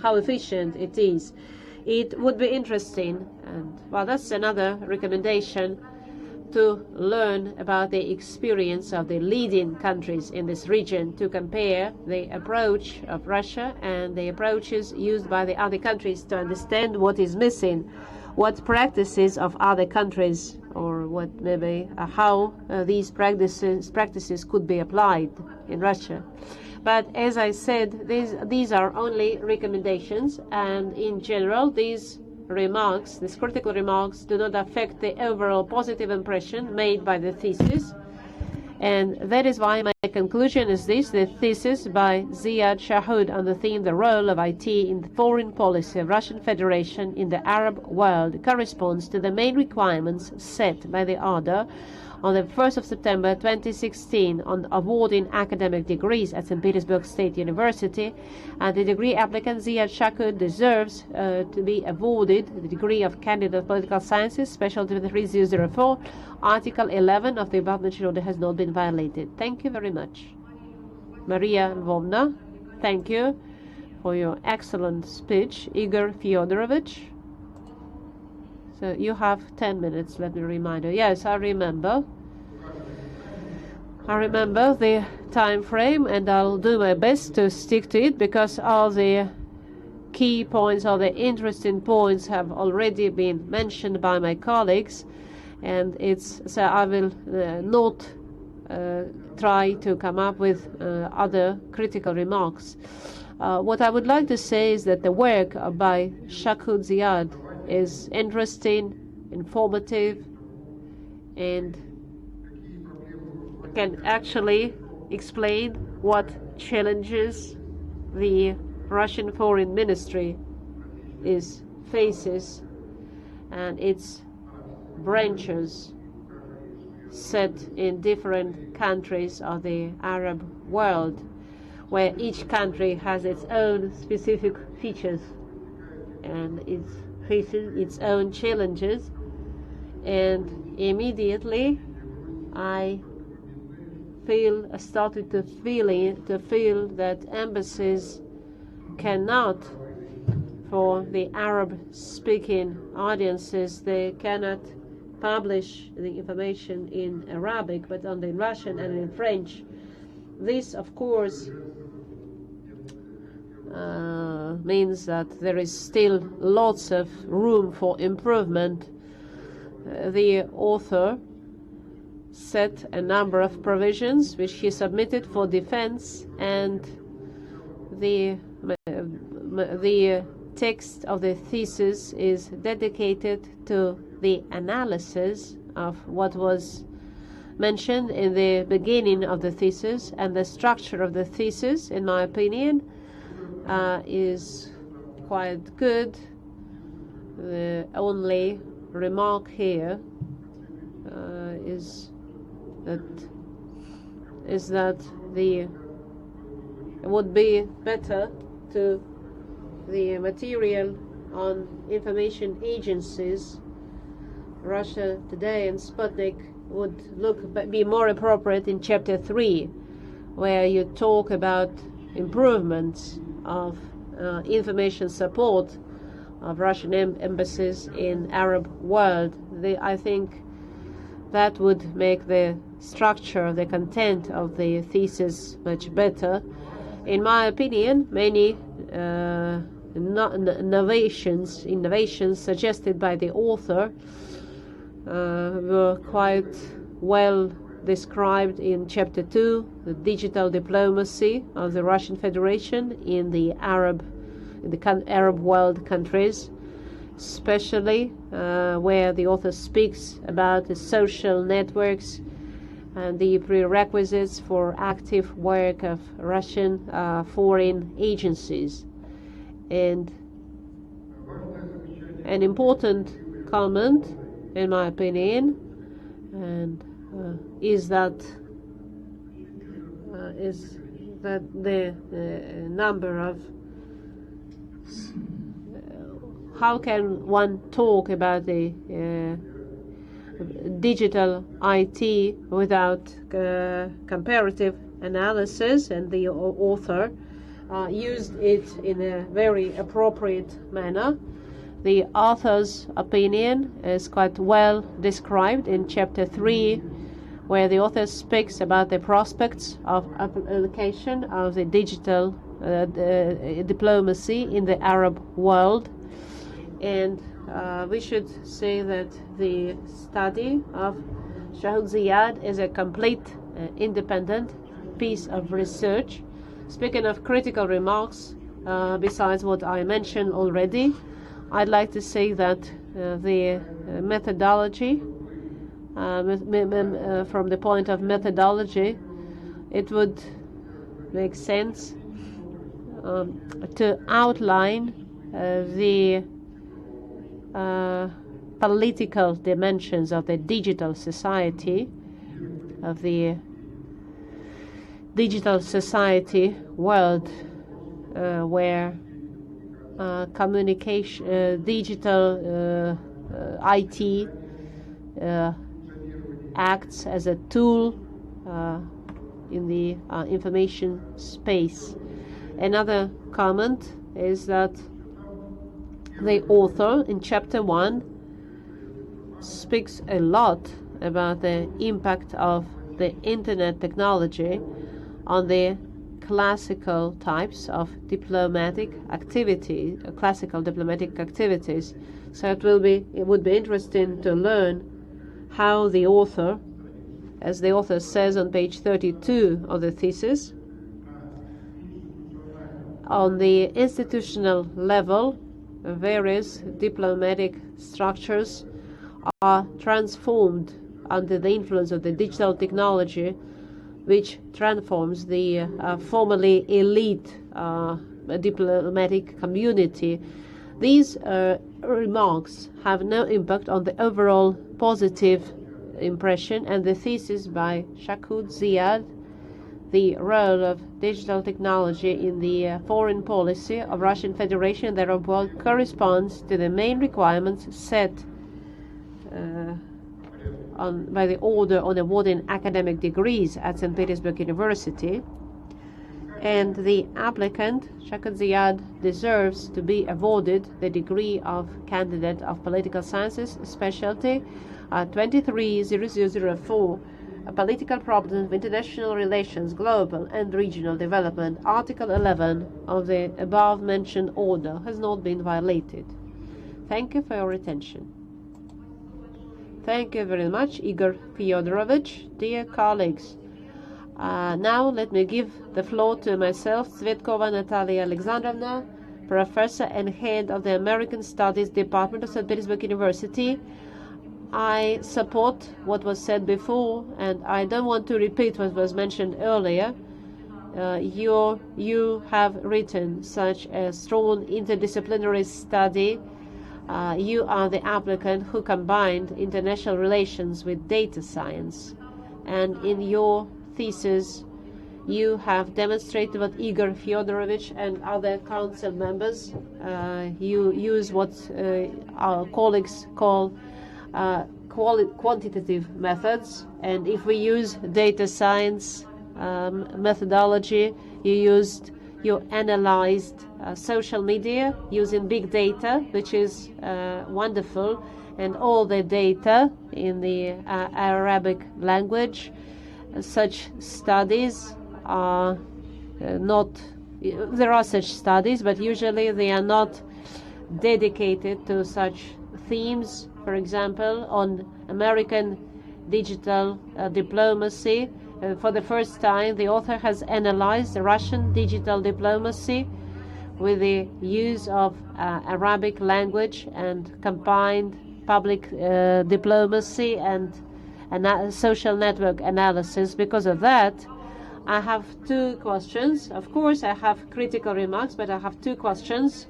how efficient it is. It would be interesting, and that's another recommendation, to learn about the experience of the leading countries in this region, to compare the approach of Russia and the approaches used by the other countries, to understand what is missing, what practices of other countries, or how these practices could be applied in Russia. But as I said, these are only recommendations, and in general these critical remarks, do not affect the overall positive impression made by the thesis. And that is why my conclusion is this: the thesis by Ziad Shahoud on the theme "The Role of IT in the Foreign Policy of Russian Federation in the Arab World" corresponds to the main requirements set by the order on the 1st of September 2016 on awarding academic degrees at St. Petersburg State University, and the degree applicant Ziad Shahoud deserves to be awarded the degree of Candidate of Political Sciences, Specialty 3004. Article 11 of the above mentioned order has not been violated. Thank you very much. Maria Lvovna, thank you for your excellent speech. Igor Fyodorovich. So you have 10 minutes, let me remind you. Yes, I remember the time frame, and I'll do my best to stick to it, because all the key points, all the interesting points have already been mentioned by my colleagues, and so I will not try to come up with other critical remarks. What I would like to say is that the work by Shahoud Ziad is interesting, informative, and can actually explain what challenges the Russian Foreign Ministry faces and its branches set in different countries of the Arab world, where each country has its own specific features and its faces its own challenges. And immediately I started to feel that embassies cannot, for the Arab-speaking audiences, they cannot publish the information in Arabic, but only in Russian and in French. This, of course, means that there is still lots of room for improvement. The author set a number of provisions which he submitted for defense, and the text of the thesis is dedicated to the analysis of what was mentioned in the beginning of the thesis, and the structure of the thesis, in my opinion, is quite good. The only remark here is that it would be better to the material on information agencies, Russia Today and Sputnik, would be more appropriate in chapter 3, where you talk about improvements of information support of Russian embassies in Arab world. I think that would make the structure, the content of the thesis much better. In my opinion, many innovations suggested by the author were quite well described in chapter 2, the digital diplomacy of the Russian Federation in the Arab world countries, especially where the author speaks about the social networks and the prerequisites for active work of Russian foreign agencies. And an important comment, in my opinion, is that the number of how can one talk about the digital IT without comparative analysis, and the author used it in a very appropriate manner. The author's opinion is quite well described in chapter 3, where the author speaks about the prospects of application of the digital diplomacy in the Arab world. And we should say that the study of Shahoud Ziad is a complete independent piece of research. Speaking of critical remarks, besides what I mentioned already, I'd like to say that the methodology, from the point of methodology, it would make sense to outline the political dimensions of the digital society, world, where communication, digital IT acts as a tool in the information space. Another comment is that the author in chapter 1 speaks a lot about the impact of the internet technology on the classical types of diplomatic activity, classical diplomatic activities. So it would be interesting to learn how the author, as the author says on page 32 of the thesis, on the institutional level, various diplomatic structures are transformed under the influence of the digital technology, which transforms the formerly elite diplomatic community. These remarks have no impact on the overall positive impression, and the thesis by Shahoud Ziad, the role of digital technology in the foreign policy of Russian Federation and the Arab world, corresponds to the main requirements set by the order on awarding academic degrees at St. Petersburg University. And the applicant, Shahoud Ziad, deserves to be awarded the degree of Candidate of Political Sciences, Specialty 230004, Political Problems of International Relations, Global and Regional Development. Article 11 of the above-mentioned order has not been violated. Thank you for your attention. Thank you very much, Igor Fyodorovich. Dear colleagues, now let me give the floor to myself, Tsvetkova Natalya Alexandrovna, Professor and Head of the American Studies Department of St. Petersburg University. I support what was said before, and I don't want to repeat what was mentioned earlier. You have written such a strong interdisciplinary study. You are the applicant who combined international relations with data science. And in your thesis, you have demonstrated what Igor Fyodorovich and other council members, you use what our colleagues call quantitative methods. And if we use data science methodology, you analyzed social media using big data, which is wonderful, and all the data in the Arabic language. Such studies are there are such studies, but usually they are not dedicated to such themes. For example, on American digital diplomacy, for the first time, the author has analyzed the Russian digital diplomacy with the use of Arabic language and combined public diplomacy and social network analysis. Because of that, I have two questions. Of course, I have critical remarks, but I have two questions.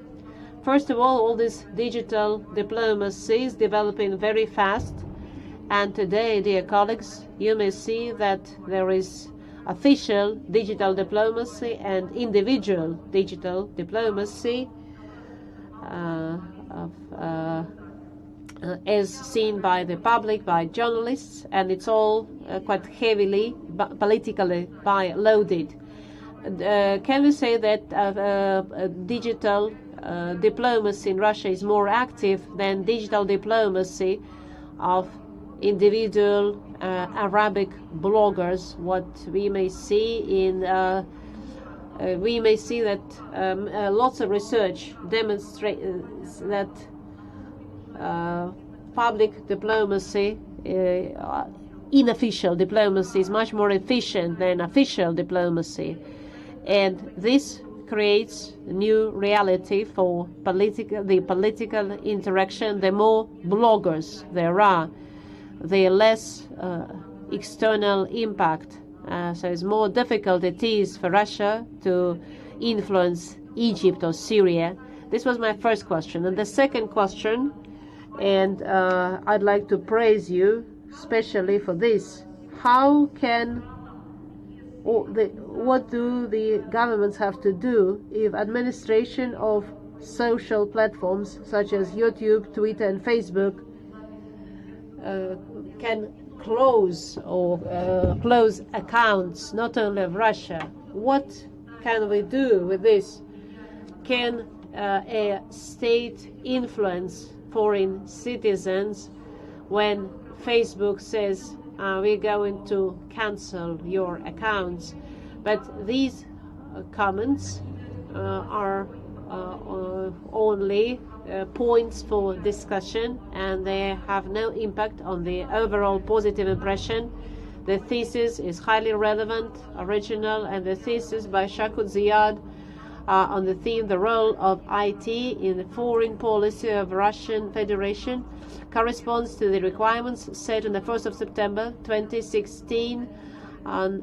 First of all this digital diplomacy is developing very fast. And today, dear colleagues, you may see that there is official digital diplomacy and individual digital diplomacy as seen by the public, by journalists, and it's all quite heavily politically loaded. Can we say that digital diplomacy in Russia is more active than digital diplomacy of individual Arabic bloggers? What we may see in we may see that lots of research demonstrates that public diplomacy, unofficial diplomacy, is much more efficient than official diplomacy, and this creates a new reality for the political interaction. The more bloggers there are, the less external impact. So it's more difficult it is for Russia to influence Egypt or Syria. This was my first question. And the second question, and I'd like to praise you especially for this: how can what do the governments have to do if administration of social platforms such as YouTube, Twitter, and Facebook can close accounts not only of Russia? What can we do with this? Can a state influence foreign citizens when Facebook says we're going to cancel your accounts? But these comments are only points for discussion, and they have no impact on the overall positive impression. The thesis is highly relevant, original, and the thesis by Shahoud Ziad on the theme "The Role of IT in the Foreign Policy of Russian Federation" corresponds to the requirements set on the 1st of September 2016 on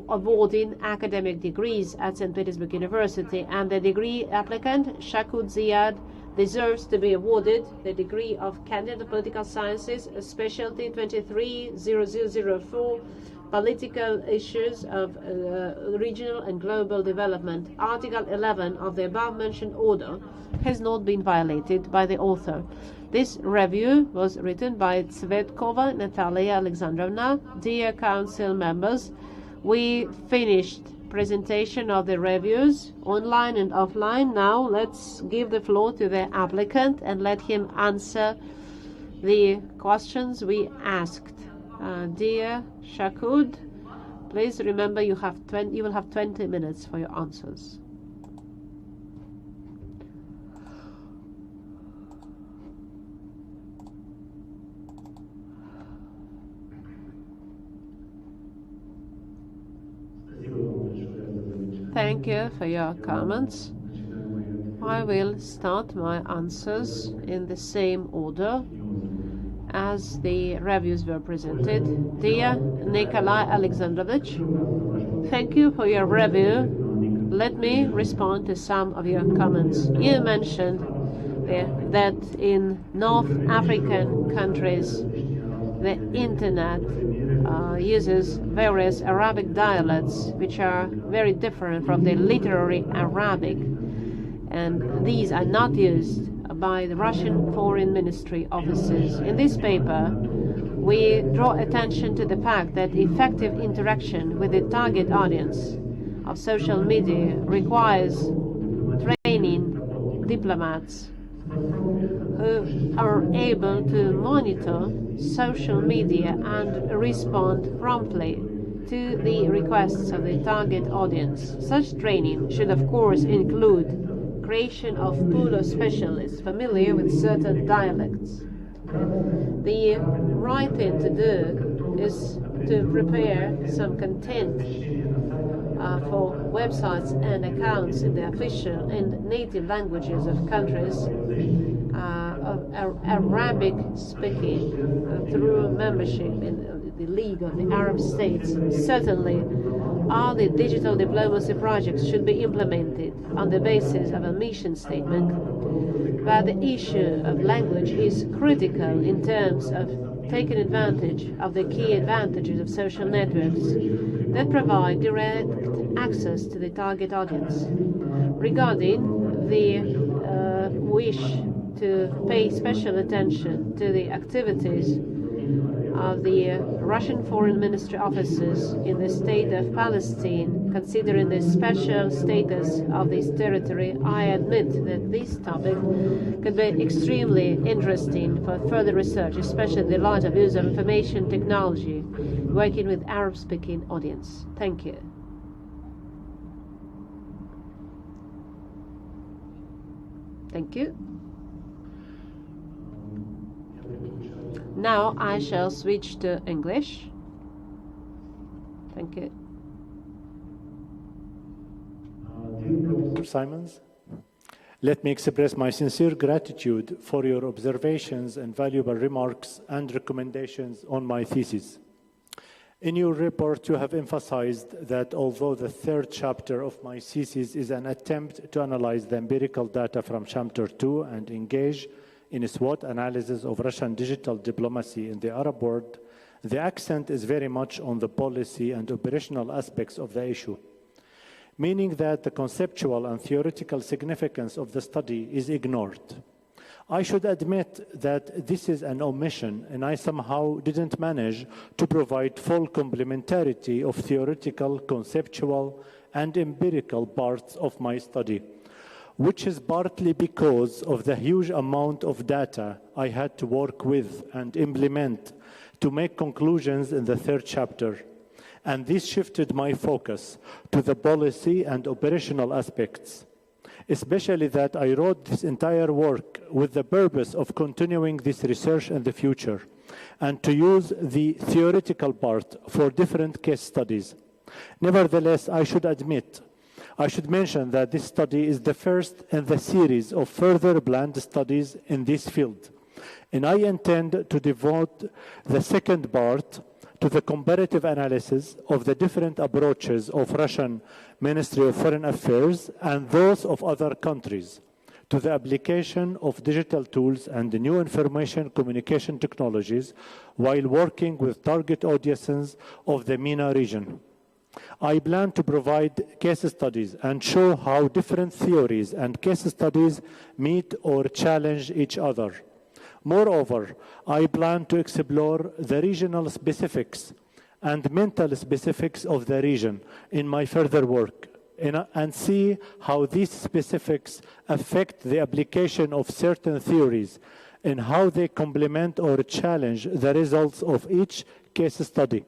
awarding academic degrees at St. Petersburg University, and the degree applicant, Shahoud Ziad, deserves to be awarded the degree of Candidate of Political Sciences, Specialty 230004, Political Issues of Regional and Global Development. Article 11 of the above-mentioned order has not been violated by the author. This review was written by Tsvetkova Natalya Alexandrovna. Dear Council members, we finished presentation of the reviews, online and offline. Now let's give the floor to the applicant and let him answer the questions we asked. Dear Shahoud, please remember you will have 20 minutes for your answers. Thank you for your comments. I will start my answers in the same order as the reviews were presented. Dear Natalya Alexandrovich, thank you for your review. Let me respond to some of your comments. You mentioned that in North African countries, the internet uses various Arabic dialects which are very different from the literary Arabic, and these are not used by the Russian Foreign Ministry offices. In this paper, we draw attention to the fact that effective interaction with the target audience of social media requires training diplomats who are able to monitor social media and respond promptly to the requests of the target audience. Such training should, of course, include creation of pool of specialists familiar with certain dialects. The right thing to do is to prepare some content for websites and accounts in the official and native languages of countries of Arabic speaking through membership in the League of the Arab States. Certainly, all the digital diplomacy projects should be implemented on the basis of a mission statement, but the issue of language is critical in terms of taking advantage of the key advantages of social networks that provide direct access to the target audience. Regarding the wish to pay special attention to the activities of the Russian Foreign Ministry offices in the state of Palestine, considering the special status of this territory, I admit that this topic could be extremely interesting for further research, especially in the light of use of information technology, working with Arab-speaking audience. Thank you. Thank you. Now I shall switch to English. Thank you. Dr. Simons, let me express my sincere gratitude for your observations and valuable remarks and recommendations on my thesis. In your report, you have emphasized that although the third chapter of my thesis is an attempt to analyze the empirical data from chapter 2 and engage in a SWOT analysis of Russian digital diplomacy in the Arab world, the accent is very much on the policy and operational aspects of the issue, meaning that the conceptual and theoretical significance of the study is ignored. I should admit that this is an omission, and I somehow didn't manage to provide full complementarity of theoretical, conceptual, and empirical parts of my study, which is partly because of the huge amount of data I had to work with and implement to make conclusions in the third chapter. And this shifted my focus to the policy and operational aspects, especially that I wrote this entire work with the purpose of continuing this research in the future and to use the theoretical part for different case studies. Nevertheless, I should mention that this study is the first in the series of further planned studies in this field, and I intend to devote the second part to the comparative analysis of the different approaches of Russian Ministry of Foreign Affairs and those of other countries to the application of digital tools and the new information communication technologies while working with target audiences of the MENA region. I plan to provide case studies and show how different theories and case studies meet or challenge each other, Moreover, I plan to explore the regional specifics and mental specifics of the region in my further work and see how these specifics affect the application of certain theories and how they complement or challenge the results of each case study.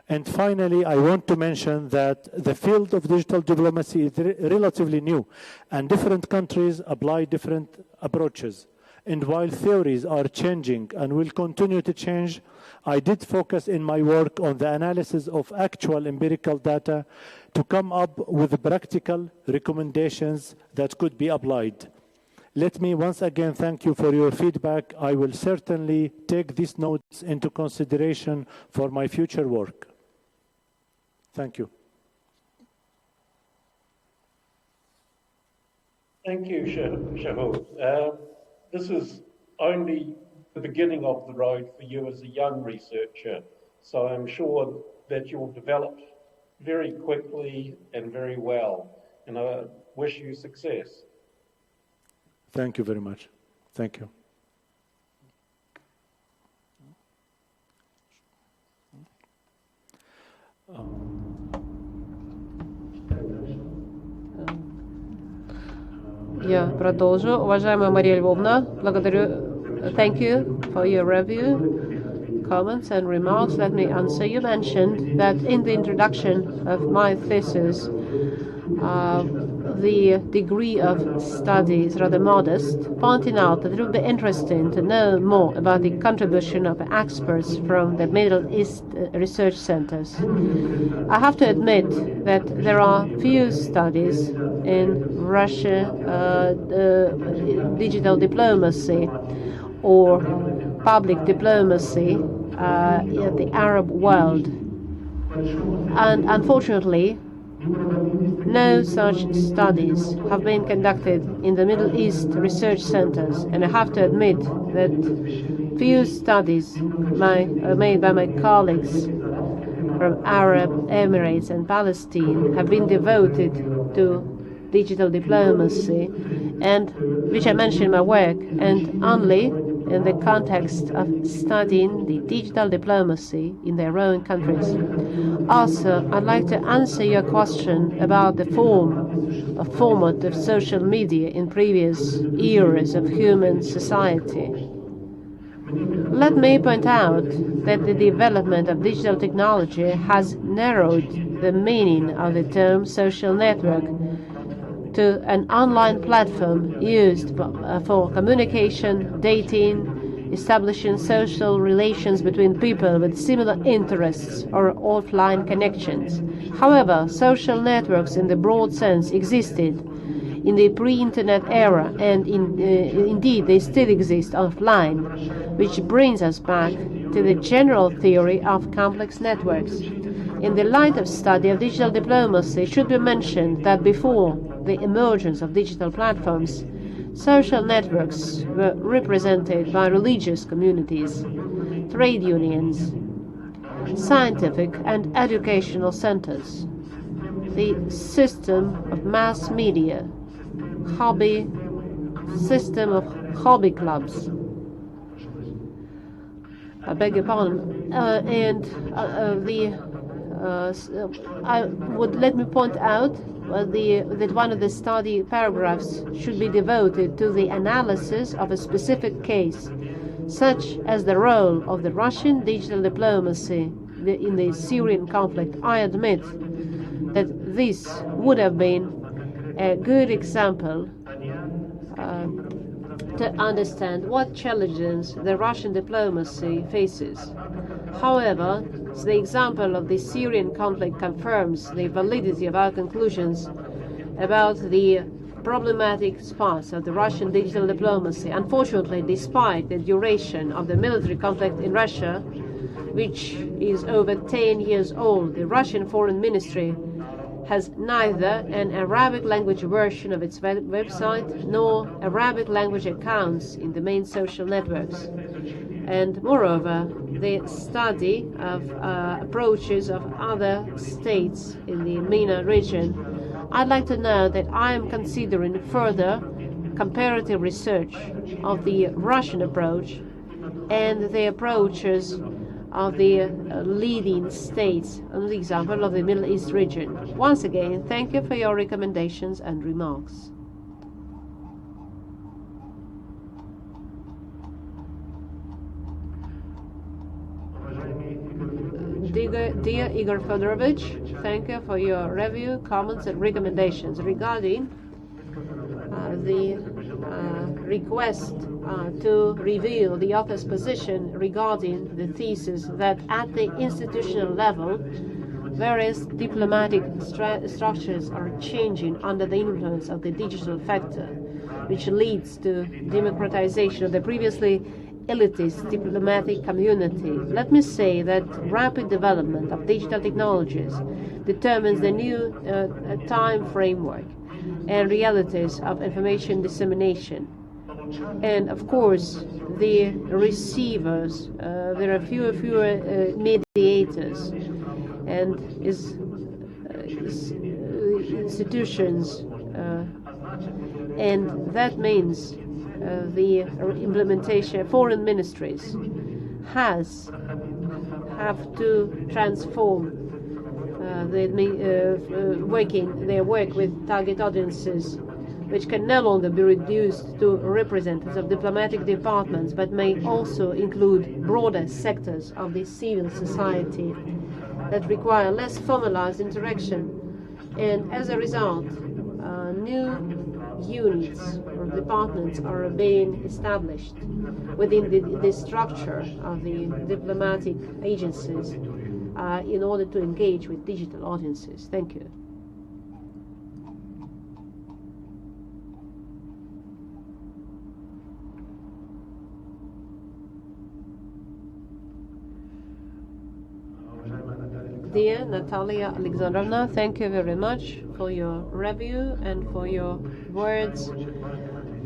And finally, I want to mention that the field of digital diplomacy is relatively new, and different countries apply different approaches. And while theories are changing and will continue to change, I did focus in my work on the analysis of actual empirical data to come up with practical recommendations that could be applied. Let me once again thank you for your feedback. I will certainly take these notes into consideration for my future work. Thank you. Thank you, Shahoud. This is only the beginning of the road for you as a young researcher, so I'm sure that you'll develop very quickly and very well, and I wish you success. Thank you very much. Thank you. Я продолжу. Уважаемая Мария Львовна, thank you for your review, comments and remarks. Let me answer. You mentioned that in the introduction of my thesis, the degree of study is rather modest, pointing out that it would be interesting to know more about the contribution of experts from the Middle East research centers. I have to admit that there are few studies in Russia, digital diplomacy or public diplomacy in the Arab world. And unfortunately, no such studies have been conducted in the Middle East research centers, and I have to admit that few studies made by my colleagues from Arab Emirates and Palestine have been devoted to digital diplomacy, and which I mention in my work, and only in the context of studying the digital diplomacy in their own countries. Also, I'd like to answer your question about the format of social media in previous eras of human society. Let me point out that the development of digital technology has narrowed the meaning of the term social network to an online platform used for communication, dating, establishing social relations between people with similar interests or offline connections. However, social networks in the broad sense existed in the pre-internet era, and indeed they still exist offline, which brings us back to the general theory of complex networks. In the light of study of digital diplomacy, it should be mentioned that before the emergence of digital platforms, social networks were represented by religious communities, trade unions, scientific and educational centers, the system of mass media, system of hobby clubs. I beg your pardon. Let me point out that one of the study paragraphs should be devoted to the analysis of a specific case, such as the role of the Russian digital diplomacy in the Syrian conflict. I admit that this would have been a good example to understand what challenges the Russian diplomacy faces. However, the example of the Syrian conflict confirms the validity of our conclusions about the problematic spots of the Russian digital diplomacy. Unfortunately, despite the duration of the military conflict in Russia, which is over 10 years old, the Russian Foreign Ministry has neither an Arabic language version of its website nor Arabic language accounts in the main social networks. And moreover, the study of approaches of other states in the MENA region, I'd like to know that I am considering further comparative research of the Russian approach and the approaches of the leading states, an example of the Middle East region. Once again, thank you for your recommendations and remarks. Dear Igor Fedorovich, thank you for your review, comments and recommendations regarding the request to reveal the author's position regarding the thesis that at the institutional level various diplomatic structures are changing under the influence of the digital factor, which leads to democratization of the previously elitist diplomatic community. Let me say that rapid development of digital technologies determines the new time framework and realities of information dissemination. And of course, the receivers, there are fewer mediators and institutions, and that means the implementation, foreign ministries have to transform their work with target audiences, which can no longer be reduced to representatives of diplomatic departments, but may also include broader sectors of the civil society that require less formalized interaction. And as a result, new units or departments are being established within the structure of the diplomatic agencies in order to engage with digital audiences. Thank you. Dear Natalya Alexandrovna, thank you very much for your review and for your words.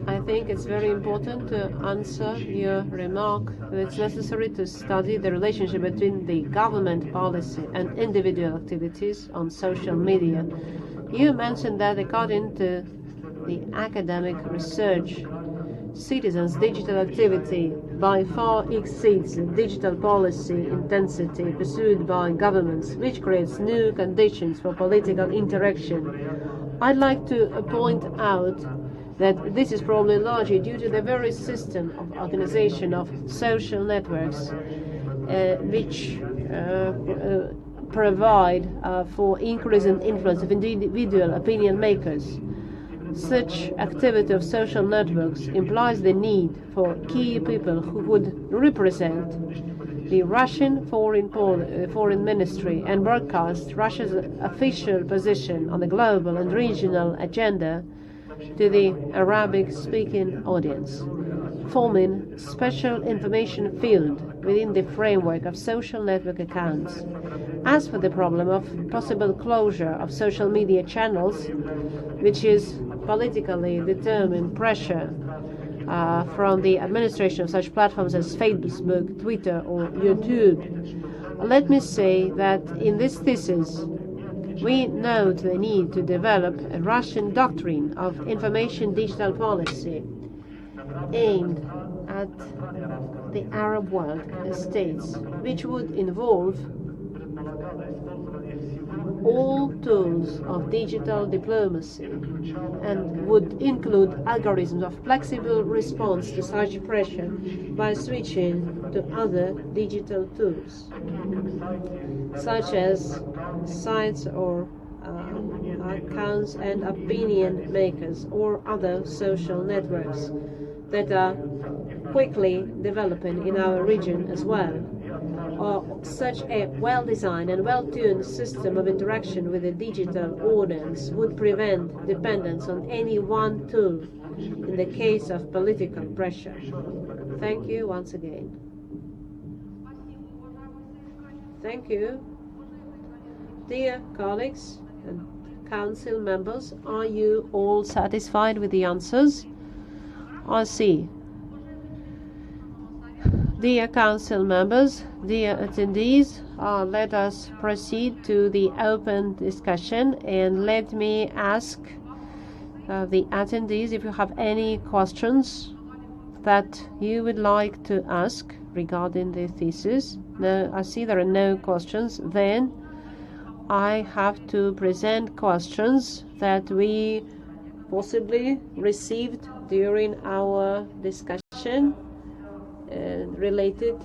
I think it's very important to answer your remark that it's necessary to study the relationship between the government policy and individual activities on social media. You mentioned that according to the academic research, citizens' digital activity by far exceeds the digital policy intensity pursued by governments, which creates new conditions for political interaction. I'd like to point out that this is probably largely due to the very system of organization of social networks, which provide for increasing influence of individual opinion makers. Such activity of social networks implies the need for key people who would represent the Russian foreign ministry and broadcast Russia's official position on the global and regional agenda to the Arabic-speaking audience, forming special information field within the framework of social network accounts. As for the problem of possible closure of social media channels, which is politically determined pressure from the administration of such platforms as Facebook, Twitter, or YouTube, let me say that in this thesis, we note the need to develop a Russian doctrine of information digital policy aimed at the Arab world states, which would involve all tools of digital diplomacy and would include algorithms of flexible response to such pressure by switching to other digital tools, such as sites or accounts and opinion makers or other social networks that are quickly developing in our region as well. Or such a well-designed and well-tuned system of interaction with the digital audience would prevent dependence on any one tool in the case of political pressure. Thank you once again. Thank you. Dear colleagues and council members, are you all satisfied with the answers? I see. Dear council members, dear attendees, let us proceed to the open discussion, and let me ask the attendees, if you have any questions that you would like to ask regarding the thesis. No, I see there are no questions. Then I have to present questions that we possibly received during our discussion related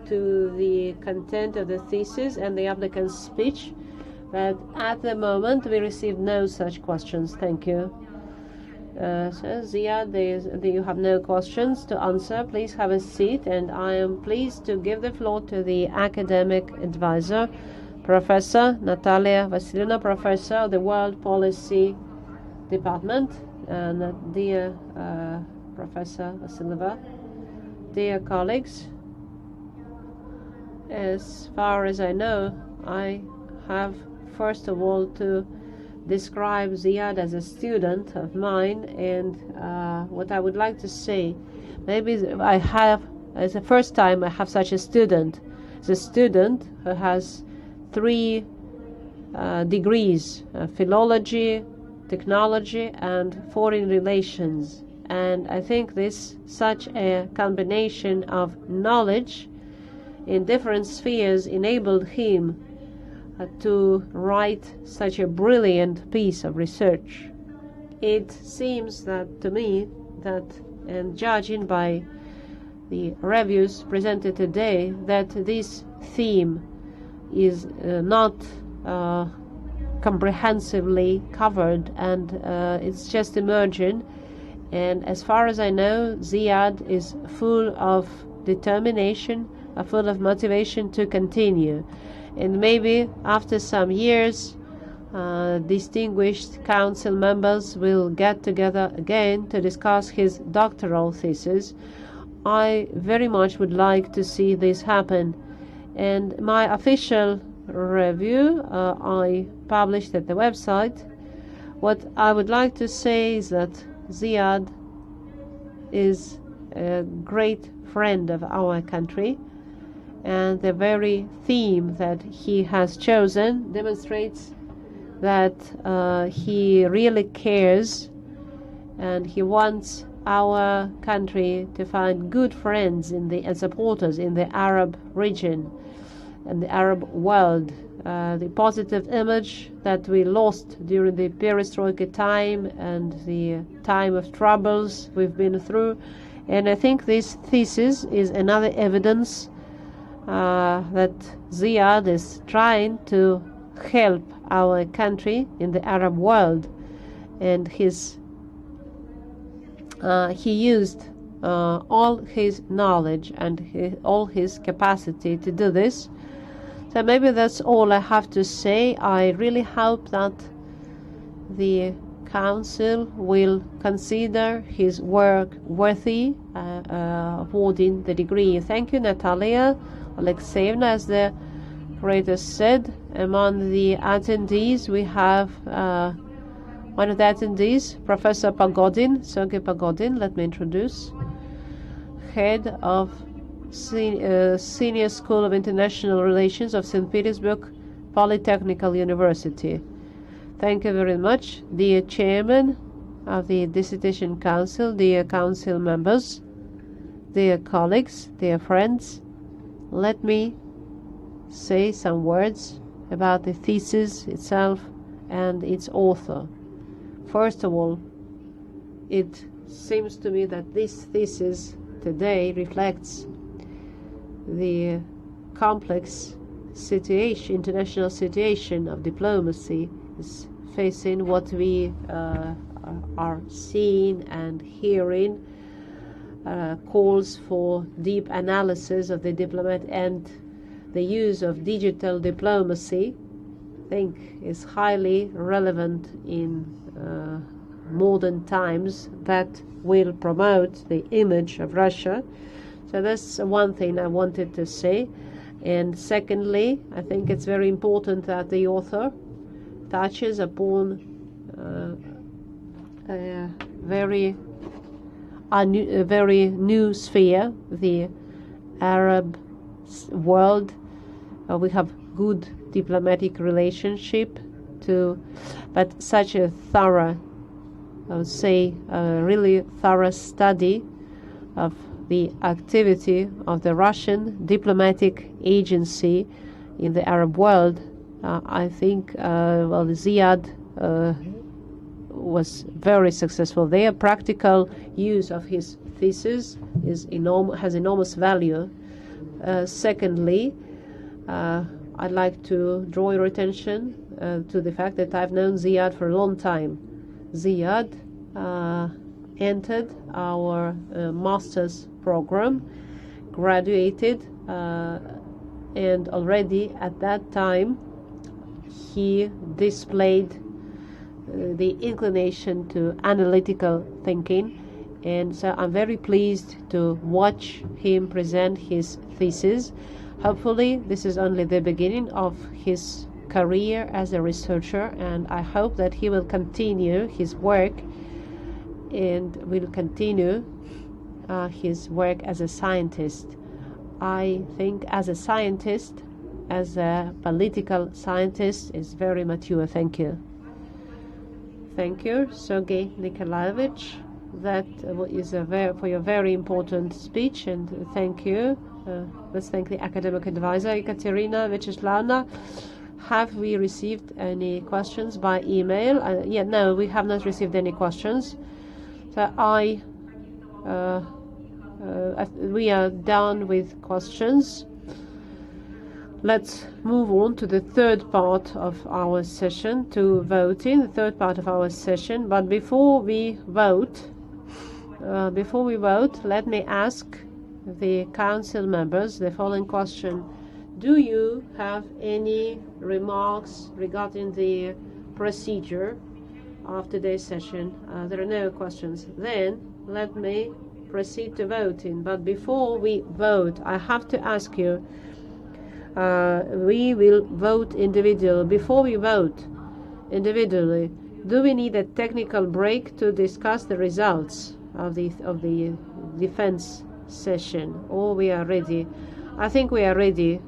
to the content of the thesis and the applicant's speech. But at the moment we received no such questions. Thank you. So Ziad, you have no questions to answer. Please have a seat, and I am pleased to give the floor to the academic advisor, Professor Natalya Vasilyevna, Professor of the World Policy Department. And dear Professor Vasilyeva, dear colleagues, as far as I know, I have first of all to describe Ziad as a student of mine, and what I would like to say, maybe it's the first time I have such a student. It's a student who has 3 degrees, philology, technology, and foreign relations. And I think such a combination of knowledge in different spheres enabled him to write such a brilliant piece of research. It seems that to me that, and judging by the reviews presented today, that this theme is not comprehensively covered, and it's just emerging. And as far as I know, Ziad is full of determination, full of motivation to continue. And maybe after some years, distinguished council members will get together again to discuss his doctoral thesis. I very much would like to see this happen. And my official review I published at the website. What I would like to say is that Ziad is a great friend of our country, and the very theme that he has chosen demonstrates that he really cares, and he wants our country to find good friends and supporters in the Arab region and the Arab world. The positive image that we lost during the perestroika time and the time of troubles we've been through. And I think this thesis is another evidence that Ziad is trying to help our country in the Arab world, and he used all his knowledge and all his capacity to do this. So maybe that's all I have to say. I really hope that the Council will consider his work worthy awarding the degree. Thank you, Natalya Alexander. As the curator said, among the attendees we have one of the attendees, Professor Pagodin, Sergei Pagodin. Let me introduce, head of Senior School of International Relations of St. Petersburg Polytechnical University. Thank you very much, dear Chairman of the Dissertation Council, dear Council members, dear colleagues, dear friends. Let me say some words about the thesis itself and its author. First of all, it seems to me that this thesis today reflects the complex situation, international situation of diplomacy is facing, what we are seeing and hearing, calls for deep analysis of the diplomat, and the use of digital diplomacy, I think, is highly relevant in modern times that will promote the image of Russia. So that's one thing I wanted to say. And secondly, I think it's very important that the author touches upon a very new sphere, the Arab world. We have good diplomatic relationship but such a thorough, I would say, a really thorough study of the activity of the Russian diplomatic agency in the Arab world. I think, Ziad was very successful. Their practical use of his thesis has enormous value. Secondly, I'd like to draw your attention to the fact that I've known Ziad for a long time. Ziad entered our master's program, graduated, and already at that time he displayed the inclination to analytical thinking, and so I'm very pleased to watch him present his thesis. Hopefully this is only the beginning of his career as a researcher, and I hope that he will continue his work and will continue his work as a scientist. I think as a scientist, as a political scientist, is very mature. Thank you. Thank you, Sergei Nikolaevich. That is for your very important speech, and thank you. Let's thank the academic advisor, Ekaterina Vyacheslavna. Have we received any questions by email? No, we have not received any questions. So we are done with questions. Let's move on to the third part of our session, to voting, the third part of our session. But before we vote, let me ask the council members the following question. Do you have any remarks regarding the procedure of today's session? There are no questions. Then let me proceed to voting. But before we vote, I have to ask you, we will vote individually. Before we vote individually, do we need a technical break to discuss the results of the defense session, or we are ready? I think we are ready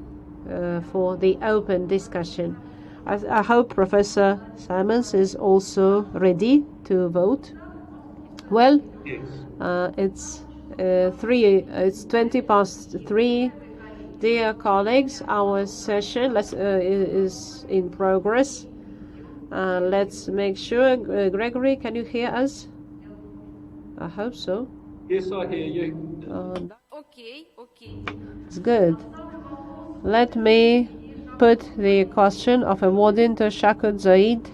for the open discussion. I hope Professor Simons is also ready to vote. Well, Yes. It's 3:20. Dear colleagues, our session is in progress. Let's make sure. Gregory, can you hear us? I hope so. Yes, I hear you. Okay. It's good. Let me put the question of awarding to Shahoud Ziad,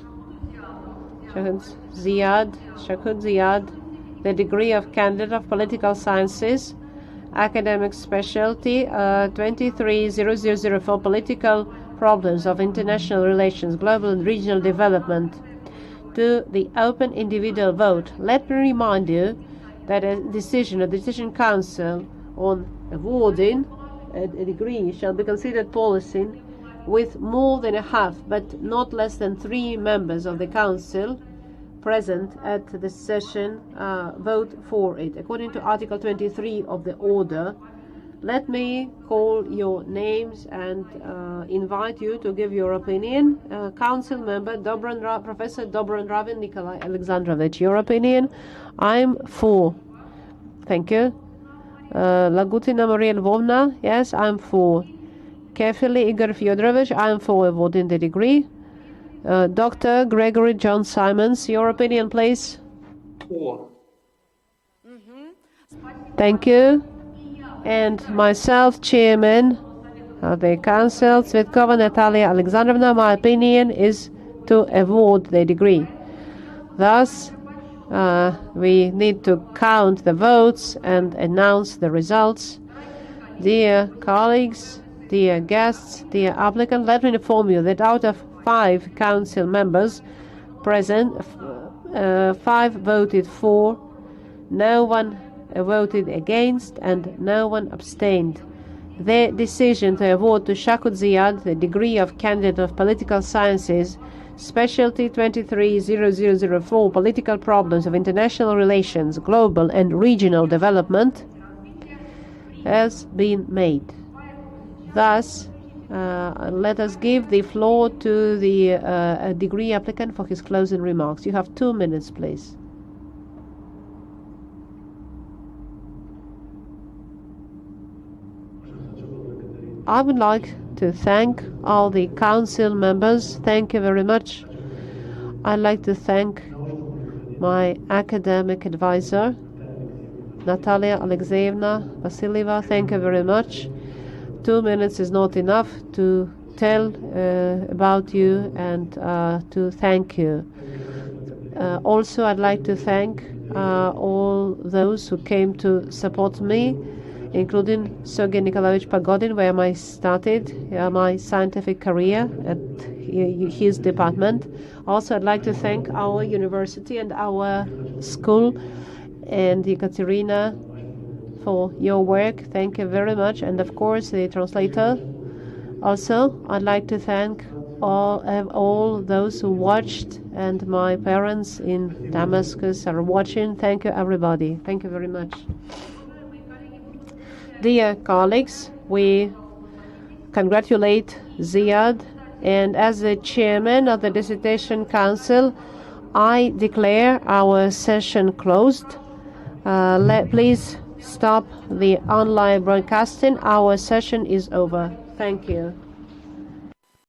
the degree of candidate of political sciences, academic specialty 230004, political problems of international relations, global and regional development, to the open individual vote. Let me remind you that a decision council on awarding a degree shall be considered policy with more than a half, but not less than 3 members of the council present at the session vote for it. According to Article 23 of the order, let me call your names and invite you to give your opinion. Council member Professor Dobronravin Nikolai Alexandrovich, your opinion? I'm for. Thank you. Lagutina Maria Lvovna, yes, I'm for. Kefili Igor Fyodorovich, I'm for awarding the degree. Dr. Gregory John Simons, your opinion, please. For. Thank you. And myself, Chairman of the Council, Tsvetkova Natalya Alexandrovna, my opinion is to award the degree. Thus, we need to count the votes and announce the results. Dear colleagues, dear guests, dear applicant, let me inform you that out of 5 council members present, 5 voted for, no one voted against, and no one abstained. The decision to award to Shahoud Ziad the degree of candidate of political sciences, specialty 230004, political problems of international relations, global and regional development, has been made. Thus, let us give the floor to the degree applicant for his closing remarks. You have 2 minutes, please. I would like to thank all the council members. Thank you very much. I'd like to thank my academic advisor, Natalya Alexander Vasilieva. Thank you very much. 2 minutes is not enough to tell about you and to thank you. Also, I'd like to thank all those who came to support me, including Sergei Nikolaevich Pagodin, where I started my scientific career at his department. Also, I'd like to thank our university and our school, and Ekaterina for your work. Thank you very much. And of course, the translator. Also, I'd like to thank all those who watched, and my parents in Damascus are watching. Thank you, everybody. Thank you very much. Dear colleagues, we congratulate Ziad, and as the chairman of the Dissertation Council, I declare our session closed. Please stop the online broadcasting. Our session is over. Thank you.